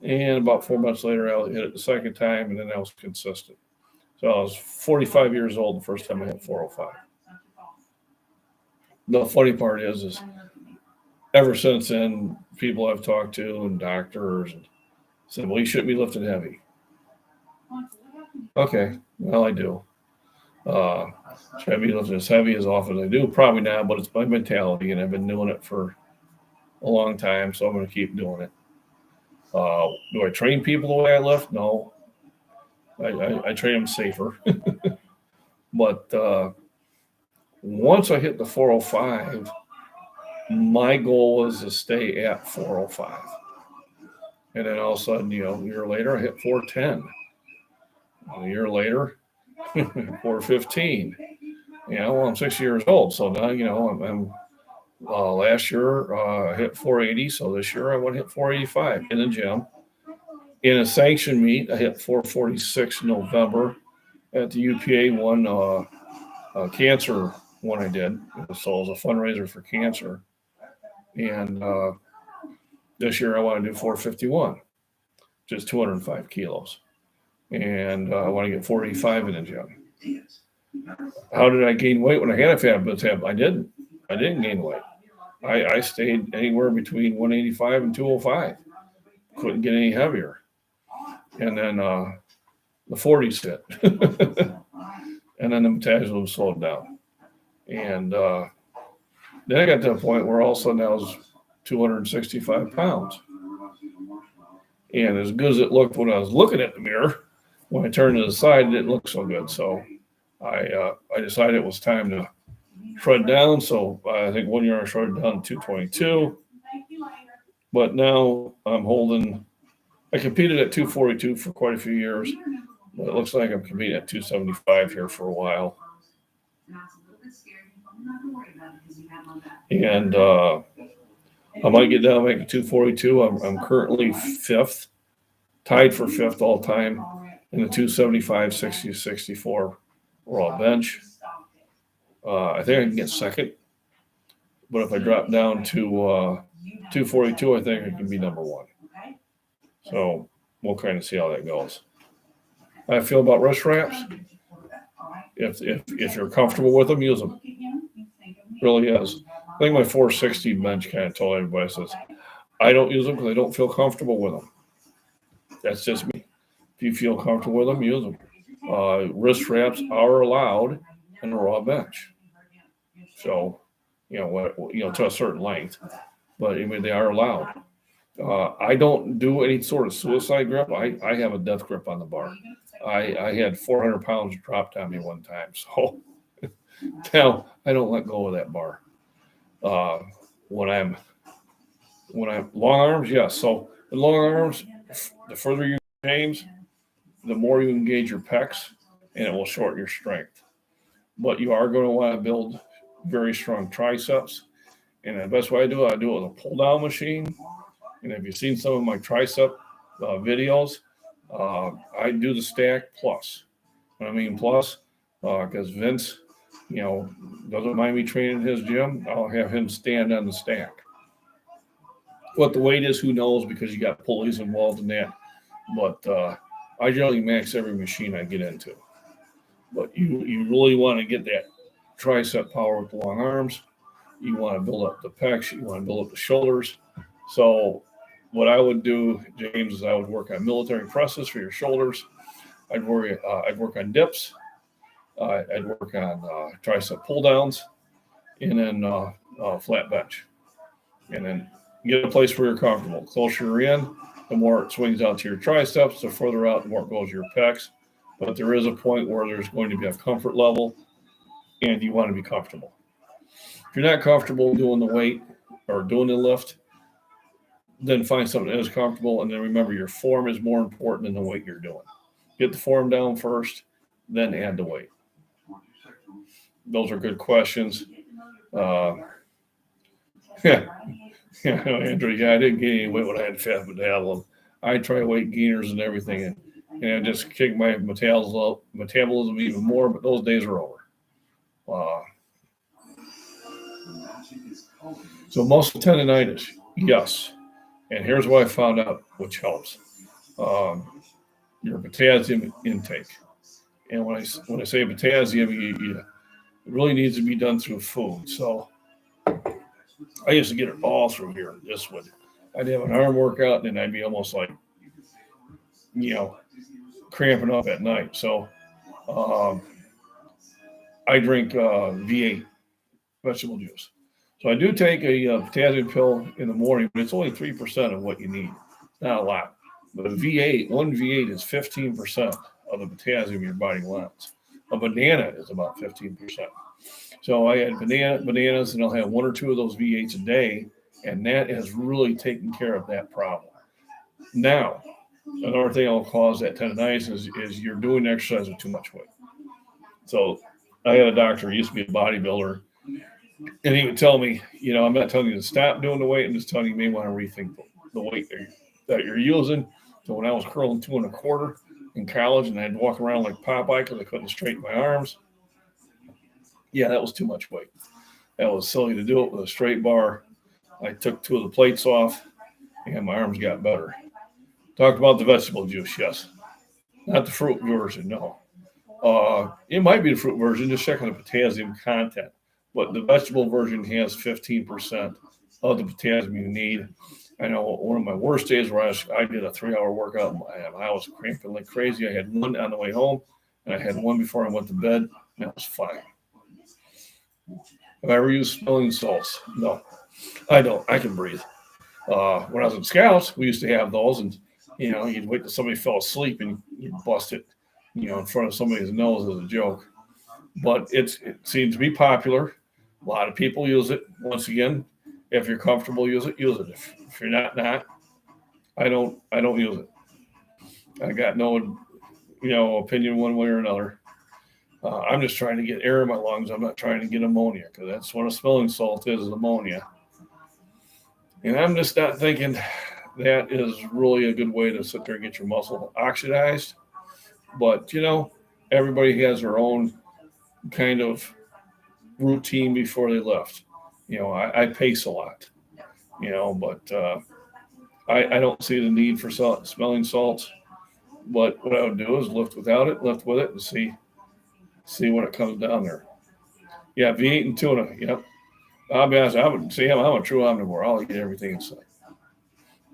And about 4 months later, I hit it the second time. And then I was consistent. So I was 45 years old the first time I hit 405. The funny part is ever since then, people I've talked to and doctors said, well, you shouldn't be lifting heavy. Okay, well, I do. Should I be lifting as heavy as often as I do? Probably not, but it's my mentality, and I've been doing it for a long time, so I'm going to keep doing it. Do I train people the way I lift? No. I train them safer. But once I hit the 405, my goal was to stay at 405. And then all of a sudden, a year later, I hit 410. A year later, 415. I'm 6 years old. So now, I'm last year I hit 480. So this year I want to hit 485 in the gym. In a sanctioned meet, I hit 446 in November at the UPA one, cancer one I did. So it was a fundraiser for cancer. And this year I want to do 451, which is 205 kilos. And I want to get 485 in the gym. How did I gain weight when I had a fat tab? I didn't gain weight. I stayed anywhere between 185 and 205. Couldn't get any heavier. And then the 40s hit. And then the metabolism slowed down. And then I got to a point where all of a sudden I was 265 pounds. And as good as it looked when I was looking at the mirror, when I turned to the side, it didn't look so good. So I decided it was time to shred down. So I think 1 year I shredded down to 222. But now I competed at 242 for quite a few years. But it looks like I'm competing at 275 here for a while. And I might get down back to 242. I'm currently fifth, tied for fifth all time in the 275, 60, 64 raw bench. I think I can get second. But if I drop down to 242, I think I can be number one. So we'll kind of see how that goes. How I feel about wrist wraps. If you're comfortable with them, use them. Really is. I think my 460 bench kind of told everybody, says, I don't use them because I don't feel comfortable with them. That's just me. If you feel comfortable with them, use them. Wrist wraps are allowed in the raw bench. So, to a certain length. But they are allowed. I don't do any sort of suicide grip. I have a death grip on the bar. I had 400 pounds dropped on me one time. So now I don't let go of that bar. When I'm long arms, yes. So in long arms, the further you James, the more you engage your pecs, and it will shorten your strength. But you are going to want to build very strong triceps. And the best way I do it with a pull-down machine. And if you've seen some of my tricep videos, I do the stack plus. What I mean plus, because Vince, doesn't mind me training in his gym, I'll have him stand on the stack. What the weight is, who knows, because you got pulleys involved in that. But I generally max every machine I get into. But you really want to get that tricep power with the long arms. You want to build up the pecs. You want to build up the shoulders. So what I would do, James, is I would work on military presses for your shoulders. I'd work on dips. I'd work on tricep pull downs, and then flat bench. And then get a place where you're comfortable. The closer you're in, the more it swings out to your triceps. The further out, the more it goes to your pecs. But there is a point where there's going to be a comfort level, and you want to be comfortable. If you're not comfortable doing the weight or doing the lift, then find something that is comfortable. And then remember, your form is more important than the weight you're doing. Get the form down first, then add the weight. Those are good questions. Yeah, Andrew, yeah, I didn't gain any weight when I had fat metabolism. I try weight gainers and everything, and I just kicked my metabolism even more, but those days are over. So muscle tendonitis, yes. And here's what I found out, which helps. Your potassium intake. And when I say potassium, it really needs to be done through food. So I used to get it all through here. I'd have an arm workout, and then I'd be almost like, cramping up at night. So I drink V8 vegetable juice. So I do take a potassium pill in the morning, but it's only 3% of what you need. Not a lot. But one V8 is 15% of the potassium your body wants. A banana is about 15%. So I had bananas, and I'll have one or two of those V8s a day, and that has really taken care of that problem. Now, another thing that'll cause that tendonitis is you're doing exercise with too much weight. So I had a doctor, he used to be a bodybuilder, and he would tell me, I'm not telling you to stop doing the weight, I'm just telling you may want to rethink the weight that you're using. So when I was curling 2 1/4 in college, and I'd walk around like Popeye because I couldn't straighten my arms, yeah, that was too much weight. That was silly to do it with a straight bar. I took 2 of the plates off, and my arms got better. Talked about the vegetable juice, yes. Not the fruit version, no. It might be the fruit version, just checking the potassium content. But the vegetable version has 15% of the potassium you need. I know one of my worst days where I did a 3-hour workout, and I was cramping like crazy. I had one on the way home, and I had one before I went to bed, and that was fine. Have I ever used smelling salts? No, I don't. I can breathe. When I was in Scouts, we used to have those, and you'd wait till somebody fell asleep and you'd bust it, in front of somebody's nose as a joke. But it seems to be popular. A lot of people use it. Once again, if you're comfortable, use it. If you're not, I don't use it. I got no, opinion one way or another. I'm just trying to get air in my lungs. I'm not trying to get ammonia, because that's what a smelling salt is ammonia. And I'm just not thinking that is really a good way to sit there and get your muscle oxidized. But, everybody has their own kind of routine before they lift. I pace a lot, but I don't see the need for smelling salts. But what I would do is lift without it, lift with it, and see when it comes down there. Yeah, V8 and tuna. Yep. I'll be honest, I'm a true omnivore. I'll eat everything inside.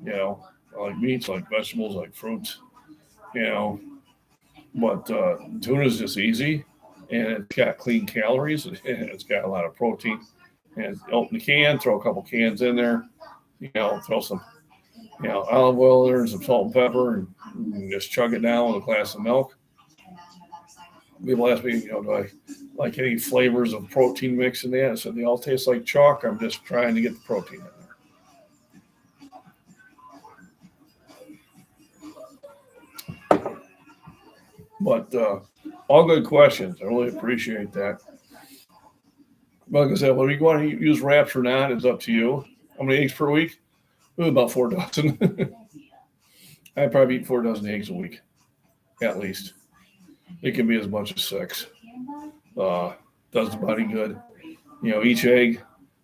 I like meats, I like vegetables, I like fruits, But tuna is just easy, and it's got clean calories, and it's got a lot of protein. And open the can, throw a couple cans in there, throw some, olive oil there and some salt and pepper, and just chug it down with a glass of milk. People ask me, do I like any flavors of protein mix in that? I said, they all taste like chalk. I'm just trying to get the protein in there. But all good questions. I really appreciate that. Like I said, whether you want to use wraps or not is up to you. How many eggs per week? About 4 dozen. I probably eat 4 dozen eggs a week, at least. It can be as much as 6. Does the body good. Each egg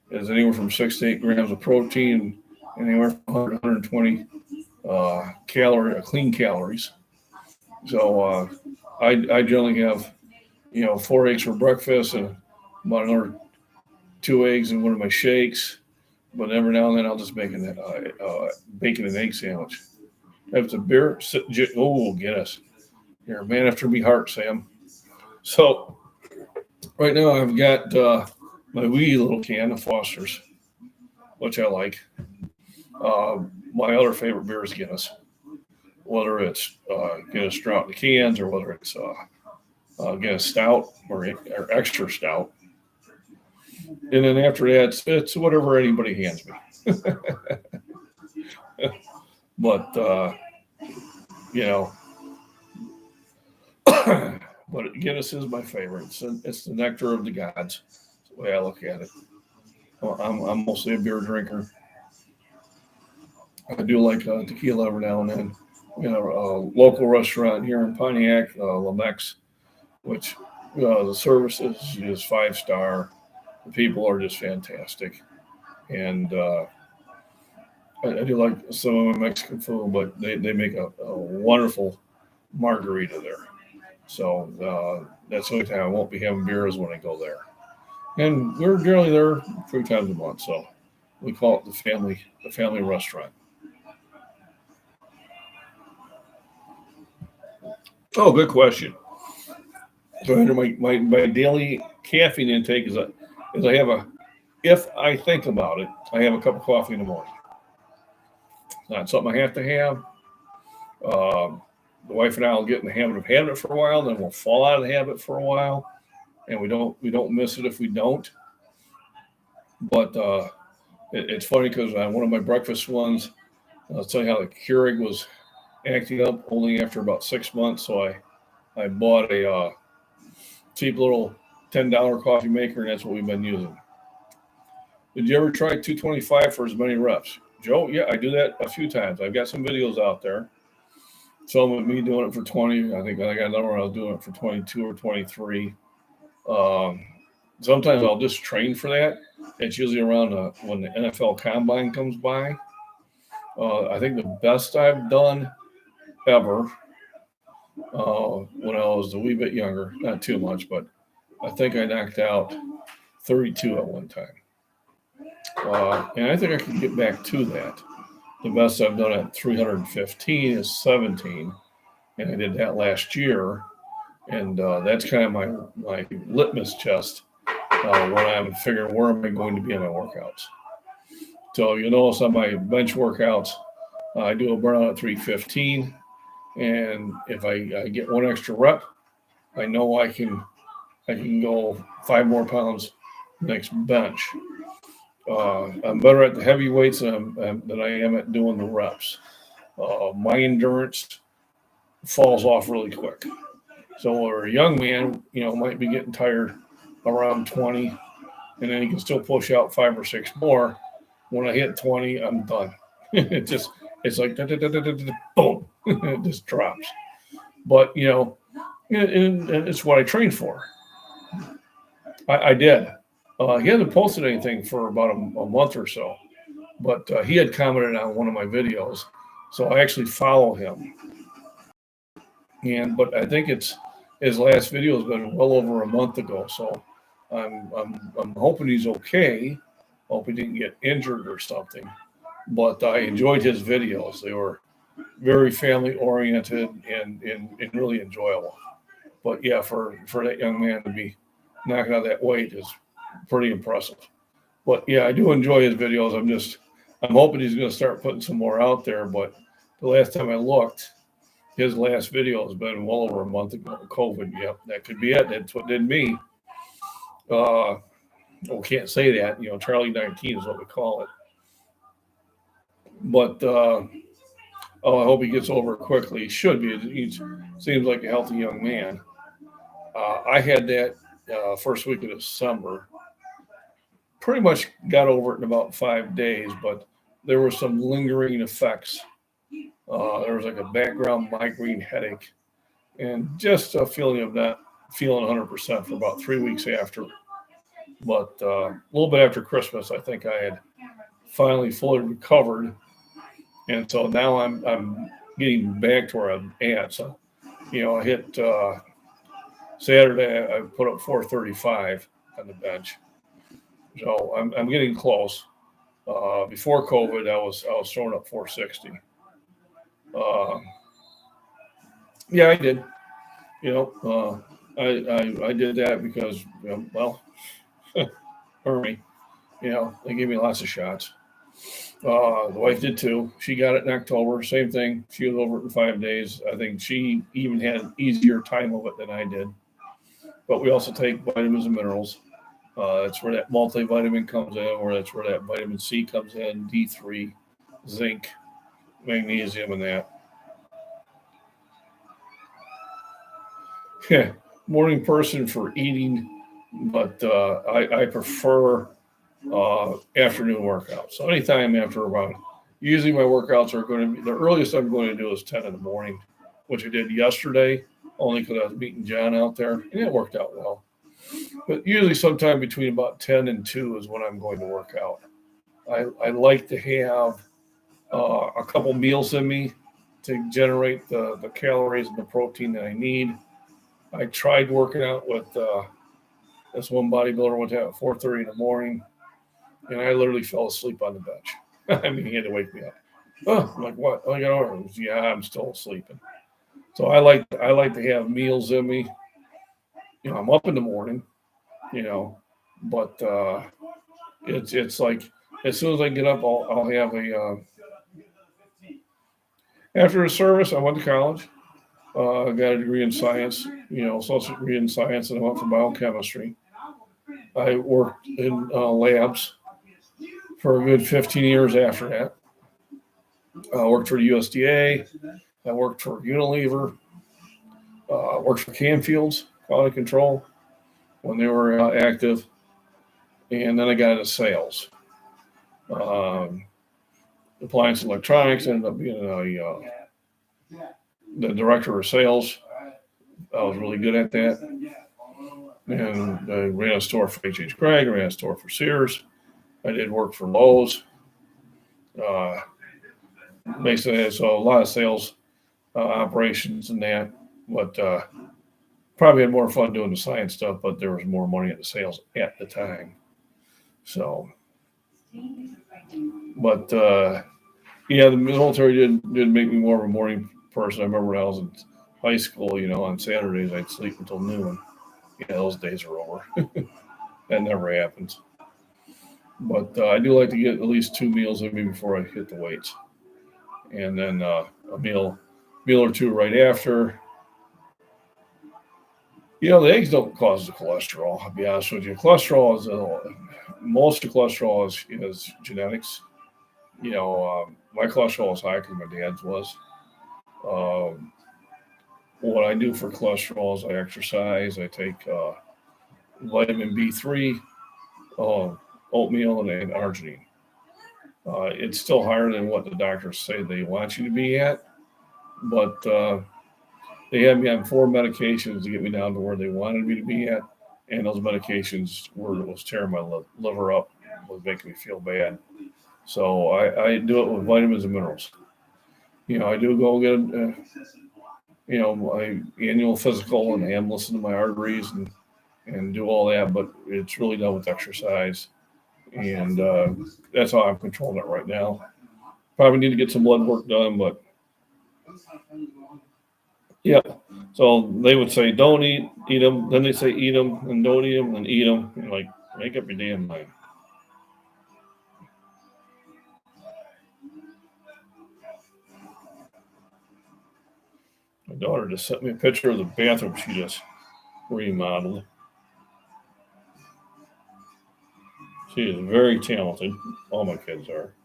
is anywhere from 6 to 8 grams of protein, and anywhere from 100 to 120 clean calories. So I generally have 4 eggs for breakfast and about another 2 eggs in one of my shakes. But every now and then I'll just make a bacon and egg sandwich. If it's a beer, Guinness. You're a man after me heart, Sam. So right now I've got my wee little can of Foster's, which I like. My other favorite beer is Guinness, whether it's Guinness Stout in the cans or whether it's Guinness Stout or extra stout. And then after that, it's whatever anybody hands me. But, But Guinness is my favorite. It's the nectar of the gods. That's the way I look at it. Well, I'm mostly a beer drinker. I do like tequila every now and then. You know, a local restaurant here in Pontiac, Lamex, which the service is 5 star. The people are just fantastic, and I do like some of my Mexican food, but they make a wonderful margarita there. So that's the only time I won't be having beers when I go there. And we're generally there 3 times a month, so we call it the family restaurant. Oh, good question. So under my daily caffeine intake is I have a if I think about it, I have a cup of coffee in the morning. It's not something I have to have. Um, the wife and I will get in the habit of having it for a while, then we'll fall out of the habit for a while, and we don't miss it if we don't. But it's funny because one of my breakfast ones, I'll tell you how the Keurig was acting up only after about 6 months. So I bought a cheap little $10 coffee maker, and that's what we've been using. Did you ever try 225 for as many reps? Joe, yeah, I do that a few times. I've got some videos out there. Some of me doing it for 20. I think I got another one I was doing it for 22 or 23. Um, Sometimes I'll just train for that. It's usually around when the NFL Combine comes by. I think the best I've done ever when I was a wee bit younger, not too much, but I think I knocked out 32 at one time. And I think I could get back to that. The best I've done at 315 is 17, and I did that last year. And that's kind of my litmus test when I'm figuring where am I going to be in my workouts. So you notice on my bench workouts, I do a burnout at 315, and if I get one extra rep, I know I can go 5 more pounds next bench. I'm better at the heavy weights than I am at doing the reps. My endurance falls off really quick. So a young man, might be getting tired around 20, and then he can still push out 5 or 6 more. When I hit 20, I'm done. It's like boom, it just drops. But and it's what I trained for. I did. He hasn't posted anything for about a month or so, but he had commented on one of my videos, so I actually follow him. But I think his last video has been well over a month ago, so I'm hoping he's okay. Hope he didn't get injured or something. But I enjoyed his videos. They were very family oriented and really enjoyable. But yeah, for that young man to be knocking out that weight is pretty impressive. But yeah, I do enjoy his videos. I'm hoping he's going to start putting some more out there. But the last time I looked, his last video has been well over a month ago. COVID, yep, that could be it. That's what did me. Can't say that. Charlie 19 is what we call it. But I hope he gets over it quickly. He should be. He seems like a healthy young man. I had that first week of December. Pretty much got over it in about 5 days, but there were some lingering effects. There was like a background migraine headache and just a feeling of not feeling 100% for about 3 weeks after. But a little bit after Christmas, I think I had finally fully recovered. And so now I'm getting back to where I'm at. So, I hit Saturday, I put up 435 on the bench. So I'm getting close. Before COVID, I was throwing up 460. Yeah, I did. I did that because Army, they gave me lots of shots. The wife did too. She got it in October. Same thing. She was over it in 5 days. I think she even had an easier time of it than I did. But we also take vitamins and minerals. That's where that multivitamin comes in, or that's where that vitamin C comes in, D3, zinc, magnesium, and that. Yeah, morning person for eating, but I prefer afternoon workouts. So anytime after about, usually my workouts are going to be, the earliest I'm going to do is 10 in the morning, which I did yesterday, only because I was meeting John out there, and it worked out well. But usually sometime between about 10 and 2 is when I'm going to work out. I like to have a couple meals in me to generate the calories and the protein that I need. I tried working out with this one bodybuilder went out at 4:30 in the morning, and I literally fell asleep on the bench. I mean, he had to wake me up. Oh, I'm like, what? Oh, I got orders. Yeah, I'm still sleeping. So I like to have meals in me. I'm up in the morning, but it's like as soon as I get up, I'll have a after the service. I went to college. I got a degree in science, associate degree in science, and I went for biochemistry. I worked in labs for a good 15 years after that. I worked for the USDA. I worked for Unilever. Worked for Canfield's quality control when they were active. And then I got into sales. Um, Appliance electronics, ended up being the director of sales. I was really good at that. And I ran a store for H.H. Gregg, ran a store for Sears. I did work for Lowe's. Basically, so a lot of sales operations and that. But probably had more fun doing the science stuff, but there was more money at the sales at the time. So, but yeah, the military did make me more of a morning person. I remember when I was in high school, on Saturdays I'd sleep until noon. Yeah, those days are over. That never happens. But I do like to get at least 2 meals in me before I hit the weights, and then a meal or two right after. The eggs don't cause the cholesterol. I'll be honest with you. Cholesterol is most of cholesterol is genetics. My cholesterol is high because my dad's was. Um, what I do for cholesterol is I exercise. I take vitamin B3, oatmeal, and arginine. It's still higher than what the doctors say they want you to be at, but they had me on 4 medications to get me down to where they wanted me to be at, and those medications was tearing my liver up, was making me feel bad. So I do it with vitamins and minerals. I do go get my annual physical, and I am listening to my arteries and do all that, but it's really done with exercise, and that's how I'm controlling it right now. Probably need to get some blood work done, but yeah. So they would say, don't eat them. Then they say, eat them, and don't eat them, and eat them. Like, make up your damn mind. My daughter just sent me a picture of the bathroom she just remodeled. She is very talented. All my kids are.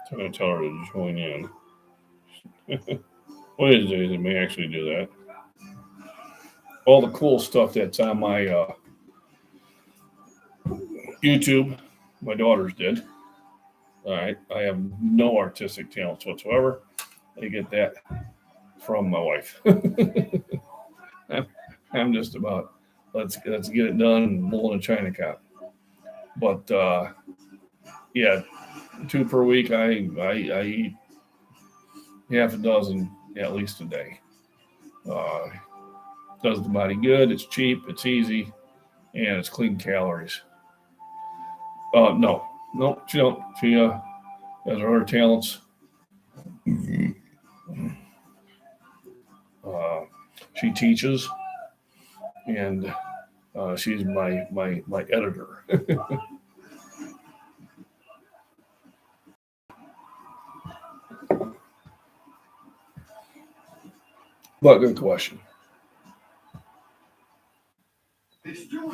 So I'm going to tell her to join in. One of these days, I may actually do that. All the cool stuff that's on my YouTube, my daughters did. All right. I have no artistic talents whatsoever. I get that from my wife. I'm just about let's get it done and bull in a China cup. But yeah, 2 per week. I eat half a dozen at least a day. Uh, does the body good. It's cheap. It's easy, and it's clean calories. No, she don't. She has her other talents. Uh, she teaches, and she's my editor. But good question. So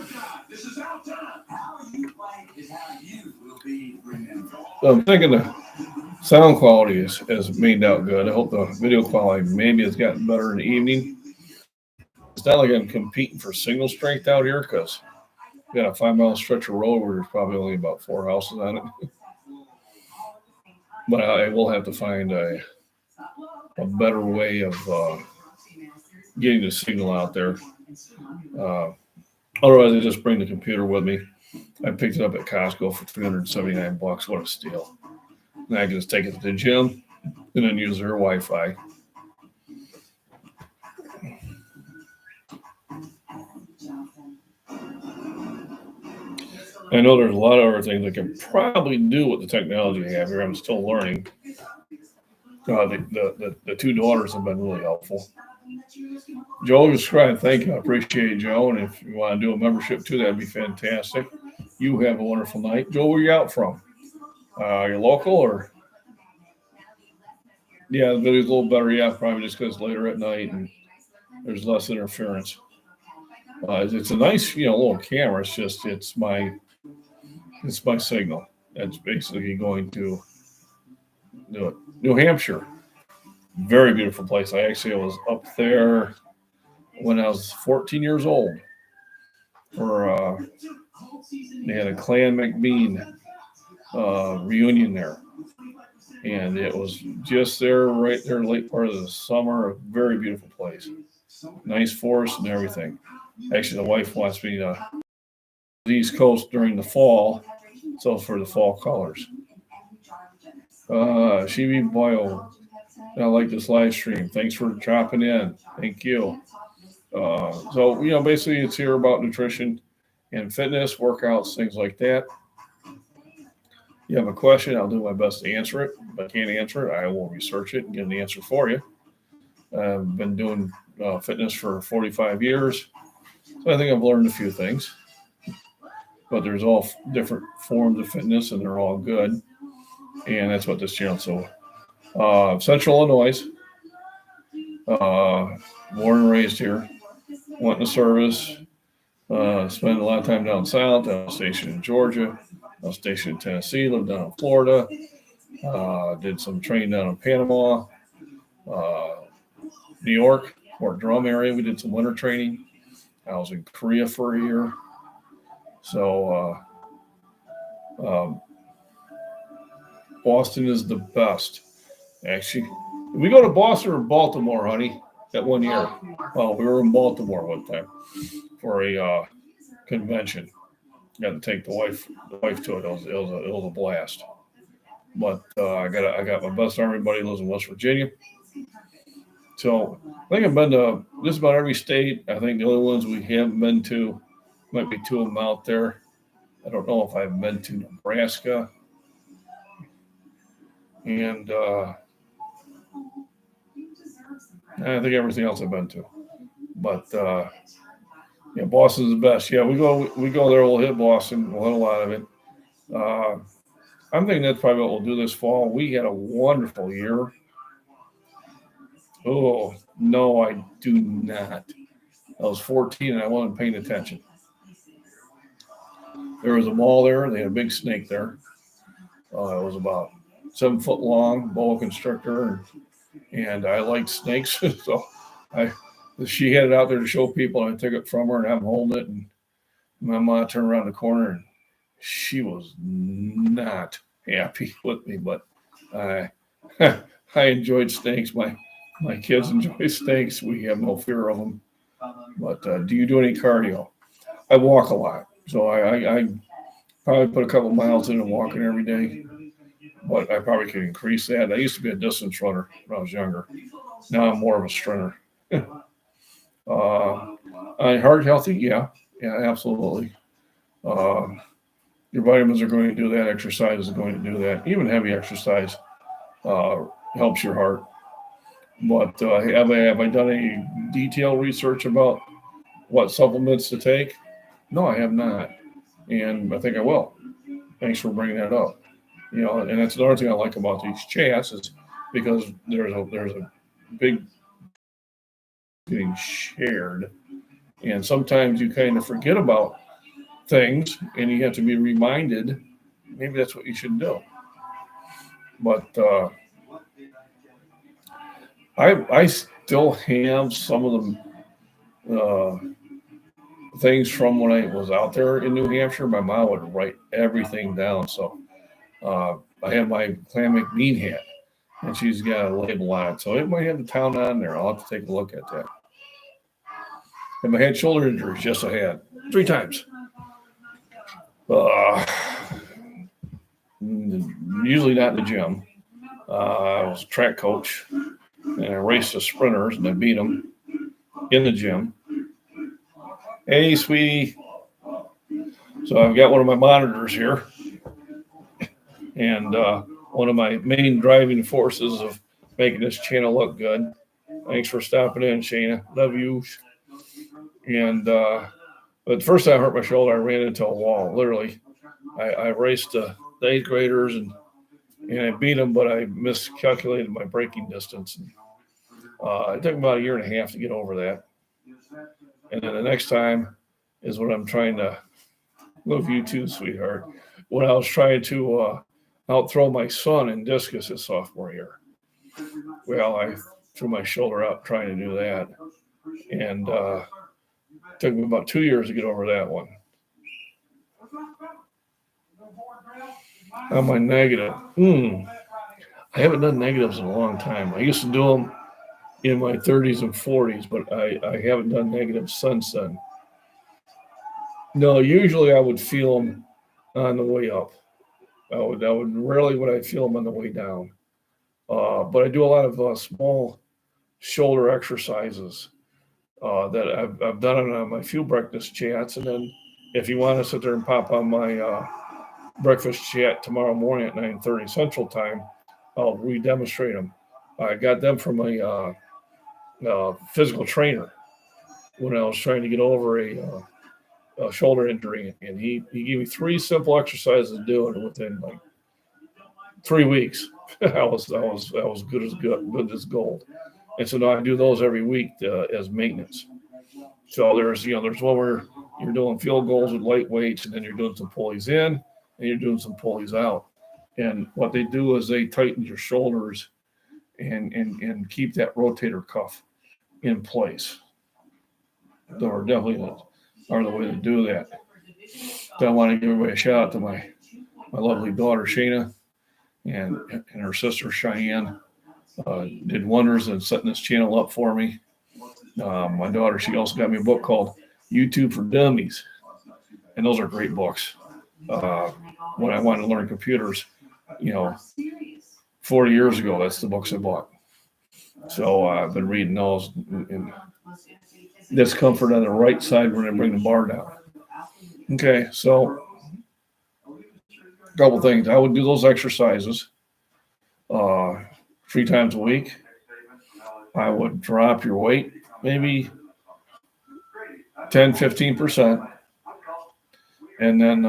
I'm thinking the sound quality is made out good. I hope the video quality maybe has gotten better in the evening. It's not like I'm competing for single strength out here because we got a 5 mile stretch of road where there's probably only about 4 houses on it. But I will have to find a better way of getting the signal out there. Otherwise, I just bring the computer with me. I picked it up at Costco for $379. What a steal! And I can just take it to the gym and then use their Wi-Fi. I know there's a lot of other things I can probably do with the technology I have here. I'm still learning. The two daughters have been really helpful. Joe described, thank you. I appreciate it, Joe. And if you want to do a membership too, that'd be fantastic. You have a wonderful night. Joe, where are you out from? You're local or? Yeah, the video's a little better. Yeah, probably just because it's later at night and there's less interference. It's a nice, little camera. It's just, it's my signal. That's basically going to do it. New Hampshire, very beautiful place. I was up there when I was 14 years old for they had a Clan McBean reunion there, and it was just there right there late part of the summer. A very beautiful place, nice forest and everything. Actually, the wife wants me to the East Coast during the fall, so for the fall colors. Shibi Boyle, I like this live stream. Thanks for dropping in. Thank you. So, basically it's here about nutrition and fitness, workouts, things like that. You have a question, I'll do my best to answer it. If I can't answer it, I will research it and get an answer for you. I've been doing fitness for 45 years, so I think I've learned a few things. But there's all different forms of fitness, and they're all good. And that's what this channel. So, Central Illinois, born and raised here, went into service, spent a lot of time down south. I was stationed in Georgia, I was stationed in Tennessee, lived down in Florida, did some training down in Panama, New York, Fort Drum area. We did some winter training. I was in Korea for a year. So, Boston is the best. Actually, did we go to Boston or Baltimore, honey, that one year? Well, we were in Baltimore one time for a convention. Got to take the wife to it. It was a blast. But I got my best Army buddy lives in West Virginia. So I think I've been to just about every state. I think the only ones we haven't been to might be two of them out there. I don't know if I've been to Nebraska. And I think everything else I've been to. But Boston's the best. Yeah, we go there. We'll hit Boston. We'll hit a lot of it. I'm thinking that's probably what we'll do this fall. We had a wonderful year. Oh, no, I do not. I was 14 and I wasn't paying attention. There was a mall there. They had a big snake there. It was about 7 foot long, boa constrictor, and I liked snakes, so she had it out there to show people, and I took it from her, and I'm holding it, and my mom turned around the corner, and she was not happy with me, but I enjoyed snakes. My kids enjoy snakes. We have no fear of them. But do you do any cardio? I walk a lot, so I probably put a couple miles in and walking every day. But I probably could increase that. I used to be a distance runner when I was younger. Now I'm more of a sprinter. Heart healthy? Yeah, absolutely. Your vitamins are going to do that. Exercise is going to do that. Even heavy exercise helps your heart. But have I done any detailed research about what supplements to take? No, I have not. And I think I will. Thanks for bringing that up. And that's another thing I like about these chats is because there's a big getting shared, And sometimes you kind of forget about things and you have to be reminded. Maybe that's what you should do. But I still have some of the things from when I was out there in New Hampshire. My mom would write everything down. So I have my Clam McBean hat, and she's got a label on it. So it might have the town on there. I'll have to take a look at that. And I had shoulder injuries. Yes, I had 3 times. Usually not in the gym. I was a track coach, and I raced the sprinters, and I beat them in the gym. Hey, sweetie. So I've got one of my monitors here, and one of my main driving forces of making this channel look good. Thanks for stopping in, Shayna. Love you. And but the first time I hurt my shoulder, I ran into a wall. Literally, I raced the 8th graders and I beat them, but I miscalculated my braking distance. And, it took about a year and a half to get over that. And then the next time is when I'm trying to love you too, sweetheart. When I was trying to outthrow my son in discus his sophomore year. Well, I threw my shoulder out trying to do that. And it took me about 2 years to get over that one. On my negative. I haven't done negatives in a long time. I used to do them in my 30s and 40s, but I haven't done negatives since then. No, usually I would feel them on the way up. I would rarely would I feel them on the way down. But I do a lot of small shoulder exercises that I've done it on my few breakfast chats. And then if you want to sit there and pop on my breakfast chat tomorrow morning at 9:30 Central Time, I'll re-demonstrate them. I got them from a physical trainer when I was trying to get over a shoulder injury, and he gave me 3 simple exercises to do it within like 3 weeks. I was good as gold. And so now I do those every week as maintenance. So there's one where you're doing field goals with light weights, and then you're doing some pulleys in, and you're doing some pulleys out. And what they do is they tighten your shoulders and keep that rotator cuff in place. Those definitely are the way to do that. So I want to give everybody a shout out to my lovely daughter Shayna and her sister Cheyenne. Did wonders in setting this channel up for me. My daughter, she also got me a book called YouTube for Dummies, and those are great books. When I wanted to learn computers, 40 years ago, that's the books I bought. So I've been reading those. And discomfort on the right side when I bring the bar down. Okay, so a couple things. I would do those exercises 3 times a week. I would drop your weight maybe 10, 15%. And then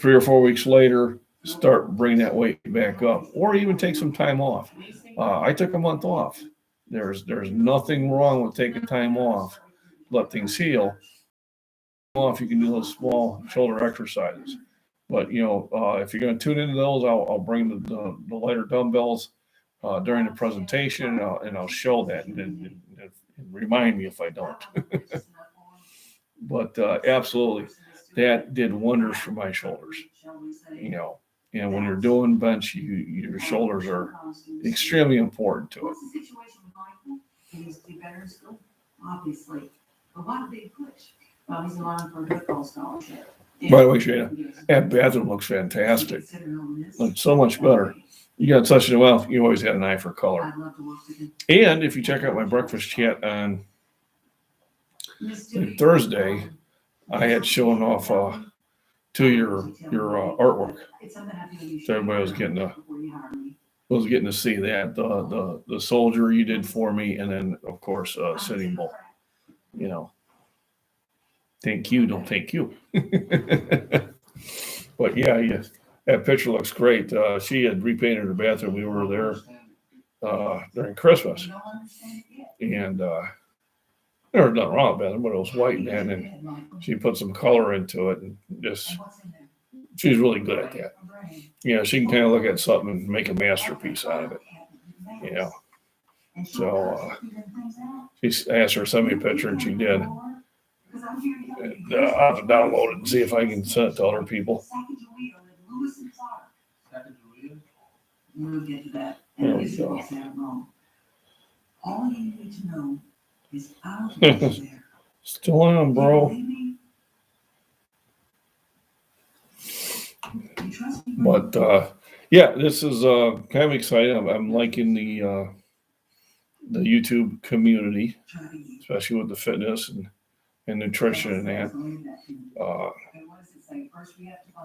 3 or 4 weeks later, start bringing that weight back up, or even take some time off. I took a month off. There's nothing wrong with taking time off. Let things heal. Off, you can do those small shoulder exercises. But if you're going to tune into those, I'll bring the lighter dumbbells during the presentation, and I'll show that and remind me if I don't. But absolutely, that did wonders for my shoulders. And when you're doing bench, your shoulders are extremely important to it. Obviously, but what a big push. Well, he's allowing for a football scholarship. By the way, Shayna, that bathroom looks fantastic. Looks so much better. You got such a you always had an eye for color. And if you check out my breakfast chat on Thursday, I had shown off to your artwork. So everybody was getting to see that the soldier you did for me, and then of course Sitting Bull. Thank you, don't thank you. But yeah, that picture looks great. She had repainted her bathroom. We were there during Christmas, and Never done wrong with it, but it was white then, and she put some color into it, and just she's really good at that. She can kind of look at something and make a masterpiece out of it. You know, so she asked her to send me a picture, and she did. And, I'll have to download it and see if I can send it to other people. There we go. All you need to know is still on, bro. But yeah, this is kind of exciting. I'm liking the YouTube community, especially with the fitness and nutrition and that.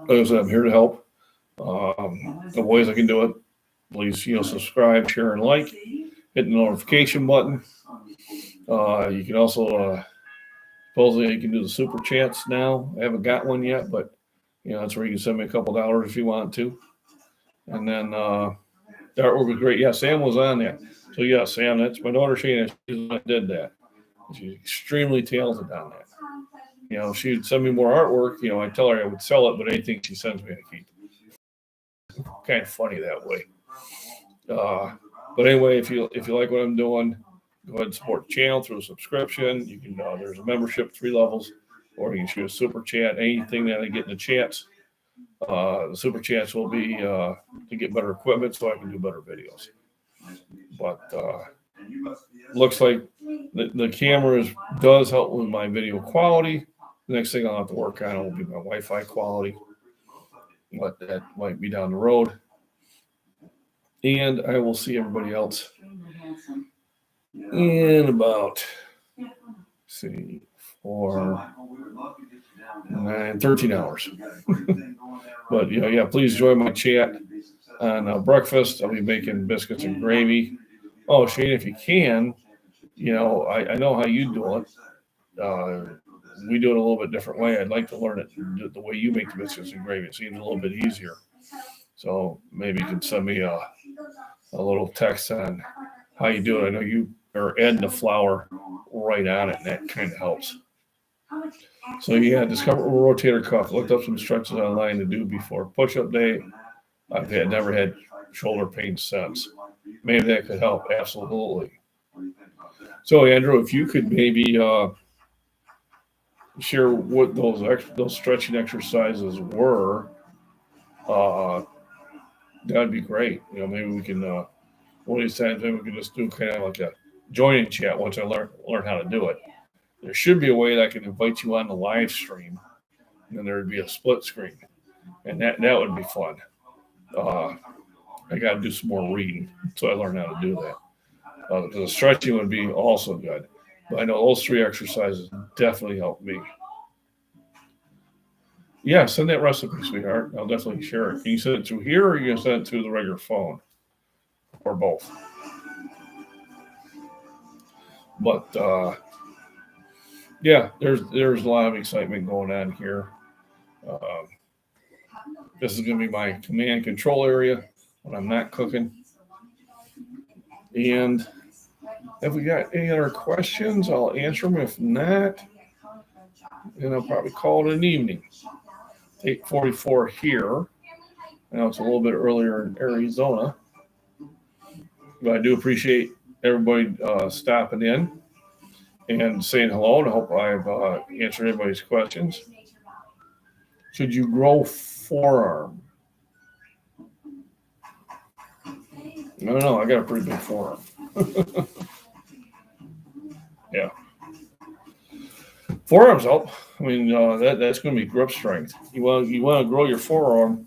Like I said, I'm here to help. The ways I can do it, please subscribe, share, and like. Hit the notification button. You can also supposedly you can do the super chats now. I haven't got one yet, but that's where you can send me a couple $1 if you want to. And then that would be great. Yeah, Sam was on that. So yeah, Sam, that's my daughter Shana. She did that. She's extremely talented on that. She'd send me more artwork. I tell her I would sell it, but anything she sends me, I keep. Kind of funny that way. But anyway, if you like what I'm doing, go ahead and support the channel through a subscription. You can there's a membership 3 levels, or you can shoot a super chat. Anything that I get in the chats, the super chats will be to get better equipment so I can do better videos. But looks like the camera does help with my video quality. The next thing I'll have to work on will be my Wi-Fi quality, but that might be down the road. And I will see everybody else in about, 13 hours. But please join my chat on breakfast. I'll be making biscuits and gravy. Oh, Shane, if you can, I know how you do it. We do it a little bit different way. I'd like to learn it the way you make the biscuits and gravy. It seems a little bit easier. So maybe you can send me a little text on how you do it. I know you are adding the flour right on it, and that kind of helps. So discover rotator cuff. Looked up some stretches online to do before push-up day. I've never had shoulder pain since. Maybe that could help. Absolutely. So Andrew, if you could maybe share what those stretching exercises were, that'd be great. Maybe we can one of these times maybe we can just do kind of like a join-in chat once I learn how to do it. There should be a way that I can invite you on the live stream, and then there would be a split screen, and that would be fun. I got to do some more reading so I learn how to do that. Because the stretching would be also good, but I know those 3 exercises definitely help me. Yeah, send that recipe, sweetheart. I'll definitely share it. Can you send it through here, or are you going to send it through the regular phone? Or both? But, there's a lot of excitement going on here. This is going to be my command control area when I'm not cooking. And if we got any other questions, I'll answer them. If not, then I'll probably call it an evening. 8:44 here. I know it's a little bit earlier in Arizona, but I do appreciate everybody stopping in and saying hello, and I hope I've answered everybody's questions. Should you grow forearm? I don't know. I got a pretty big forearm. Yeah. Forearms help. I mean, that's going to be grip strength. You want to grow your forearm,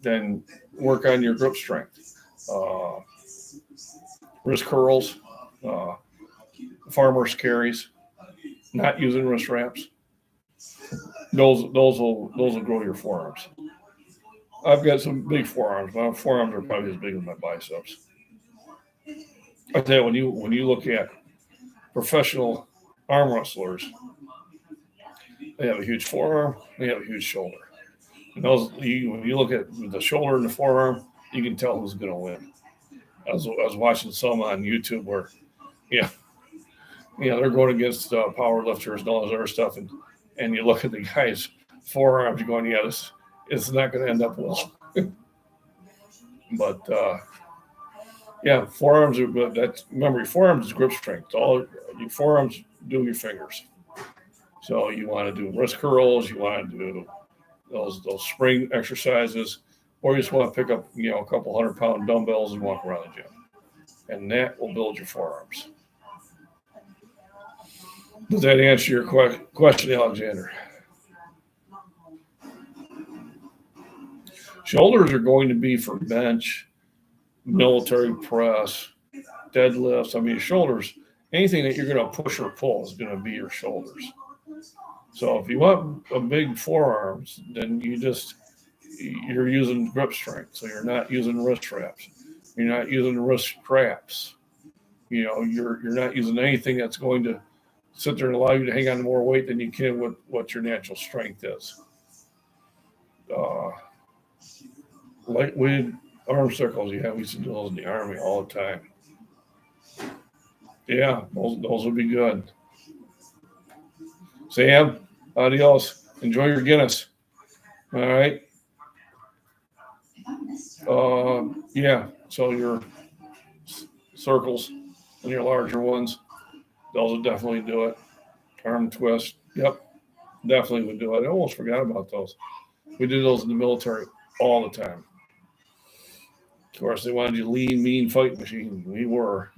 then work on your grip strength. Wrist curls, farmer's carries, not using wrist wraps. Those will grow your forearms. I've got some big forearms. My forearms are probably as big as my biceps. I tell you, when you look at professional arm wrestlers, they have a huge forearm, they have a huge shoulder. And when you look at the shoulder and the forearm, you can tell who's going to win. I was watching some on YouTube where, they're going against power lifters and all this other stuff, and you look at the guy's forearms, you're going, yeah, this it's not going to end up well. But yeah, forearms are good. That's remember, your forearms is grip strength. All your forearms do your fingers. So you want to do wrist curls, you want to do those spring exercises, or you just want to pick up a couple 100-pound dumbbells and walk around the gym, and that will build your forearms. Does that answer your question, Alexander? Shoulders are going to be for bench, military press, deadlifts. I mean, shoulders, anything that you're going to push or pull is going to be your shoulders. So if you want a big forearms, then you're using grip strength. So you're not using wrist wraps. You're not using wrist straps. You're not using anything that's going to sit there and allow you to hang on to more weight than you can with what your natural strength is. Lightweight arm circles, we used to do those in the Army all the time. Yeah, those would be good. Sam, adios. Enjoy your Guinness. All right. Yeah, so your circles and your larger ones, those would definitely do it. Arm twist. Yep, definitely would do it. I almost forgot about those. We did those in the military all the time. Of course, they wanted you lean, mean fight machine. We were.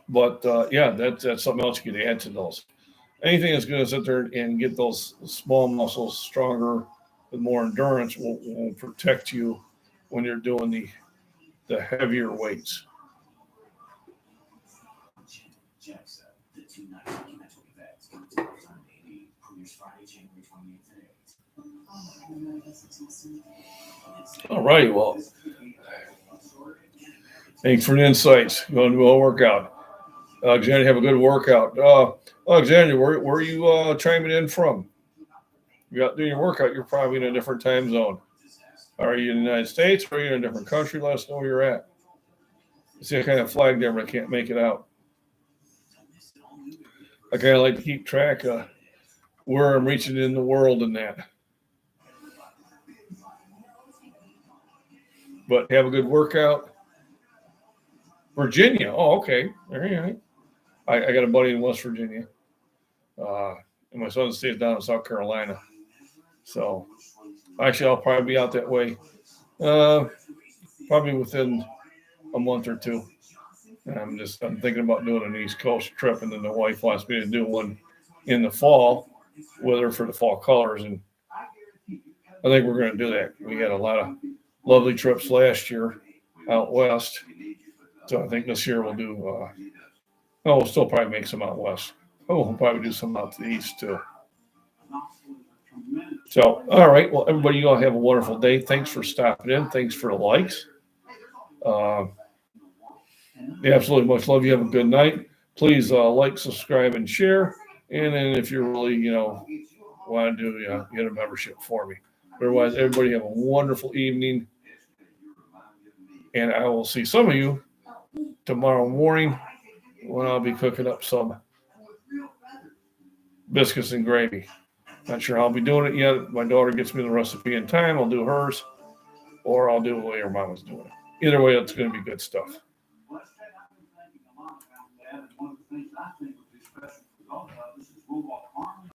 But yeah, that's something else you could add to those. Anything that's going to sit there and get those small muscles stronger with more endurance will protect you when you're doing the heavier weights. All right, well, thanks for the insights. Going to do a workout. Alexander, have a good workout. Alexander, where are you chiming in from? You got doing your workout, you're probably in a different time zone. Are you in the United States or are you in a different country? Let us know where you're at. See, I kind of flagged there, but I can't make it out. I kind of like to keep track of where I'm reaching in the world and that. But have a good workout. Virginia. Oh, okay. All right. I got a buddy in West Virginia. And my son stays down in South Carolina. So actually, I'll probably be out that way probably within a month or two. And I'm thinking about doing an East Coast trip, and then the wife wants me to do one in the fall with her for the fall colors. And I think we're going to do that. We had a lot of lovely trips last year out west. So I think this year we'll do, we'll still probably make some out west. Oh, we'll probably do some out to the east too. So, all right. Well, everybody, you all have a wonderful day. Thanks for stopping in. Thanks for the likes. Absolutely much love. You have a good night. Please like, subscribe, and share. And then if you really, want to do, get a membership for me. Otherwise, everybody have a wonderful evening. And I will see some of you tomorrow morning when I'll be cooking up some biscuits and gravy. Not sure how I'll be doing it yet. My daughter gets me the recipe in time. I'll do hers, or I'll do the way her mom was doing it. Either way, it's going to be good stuff.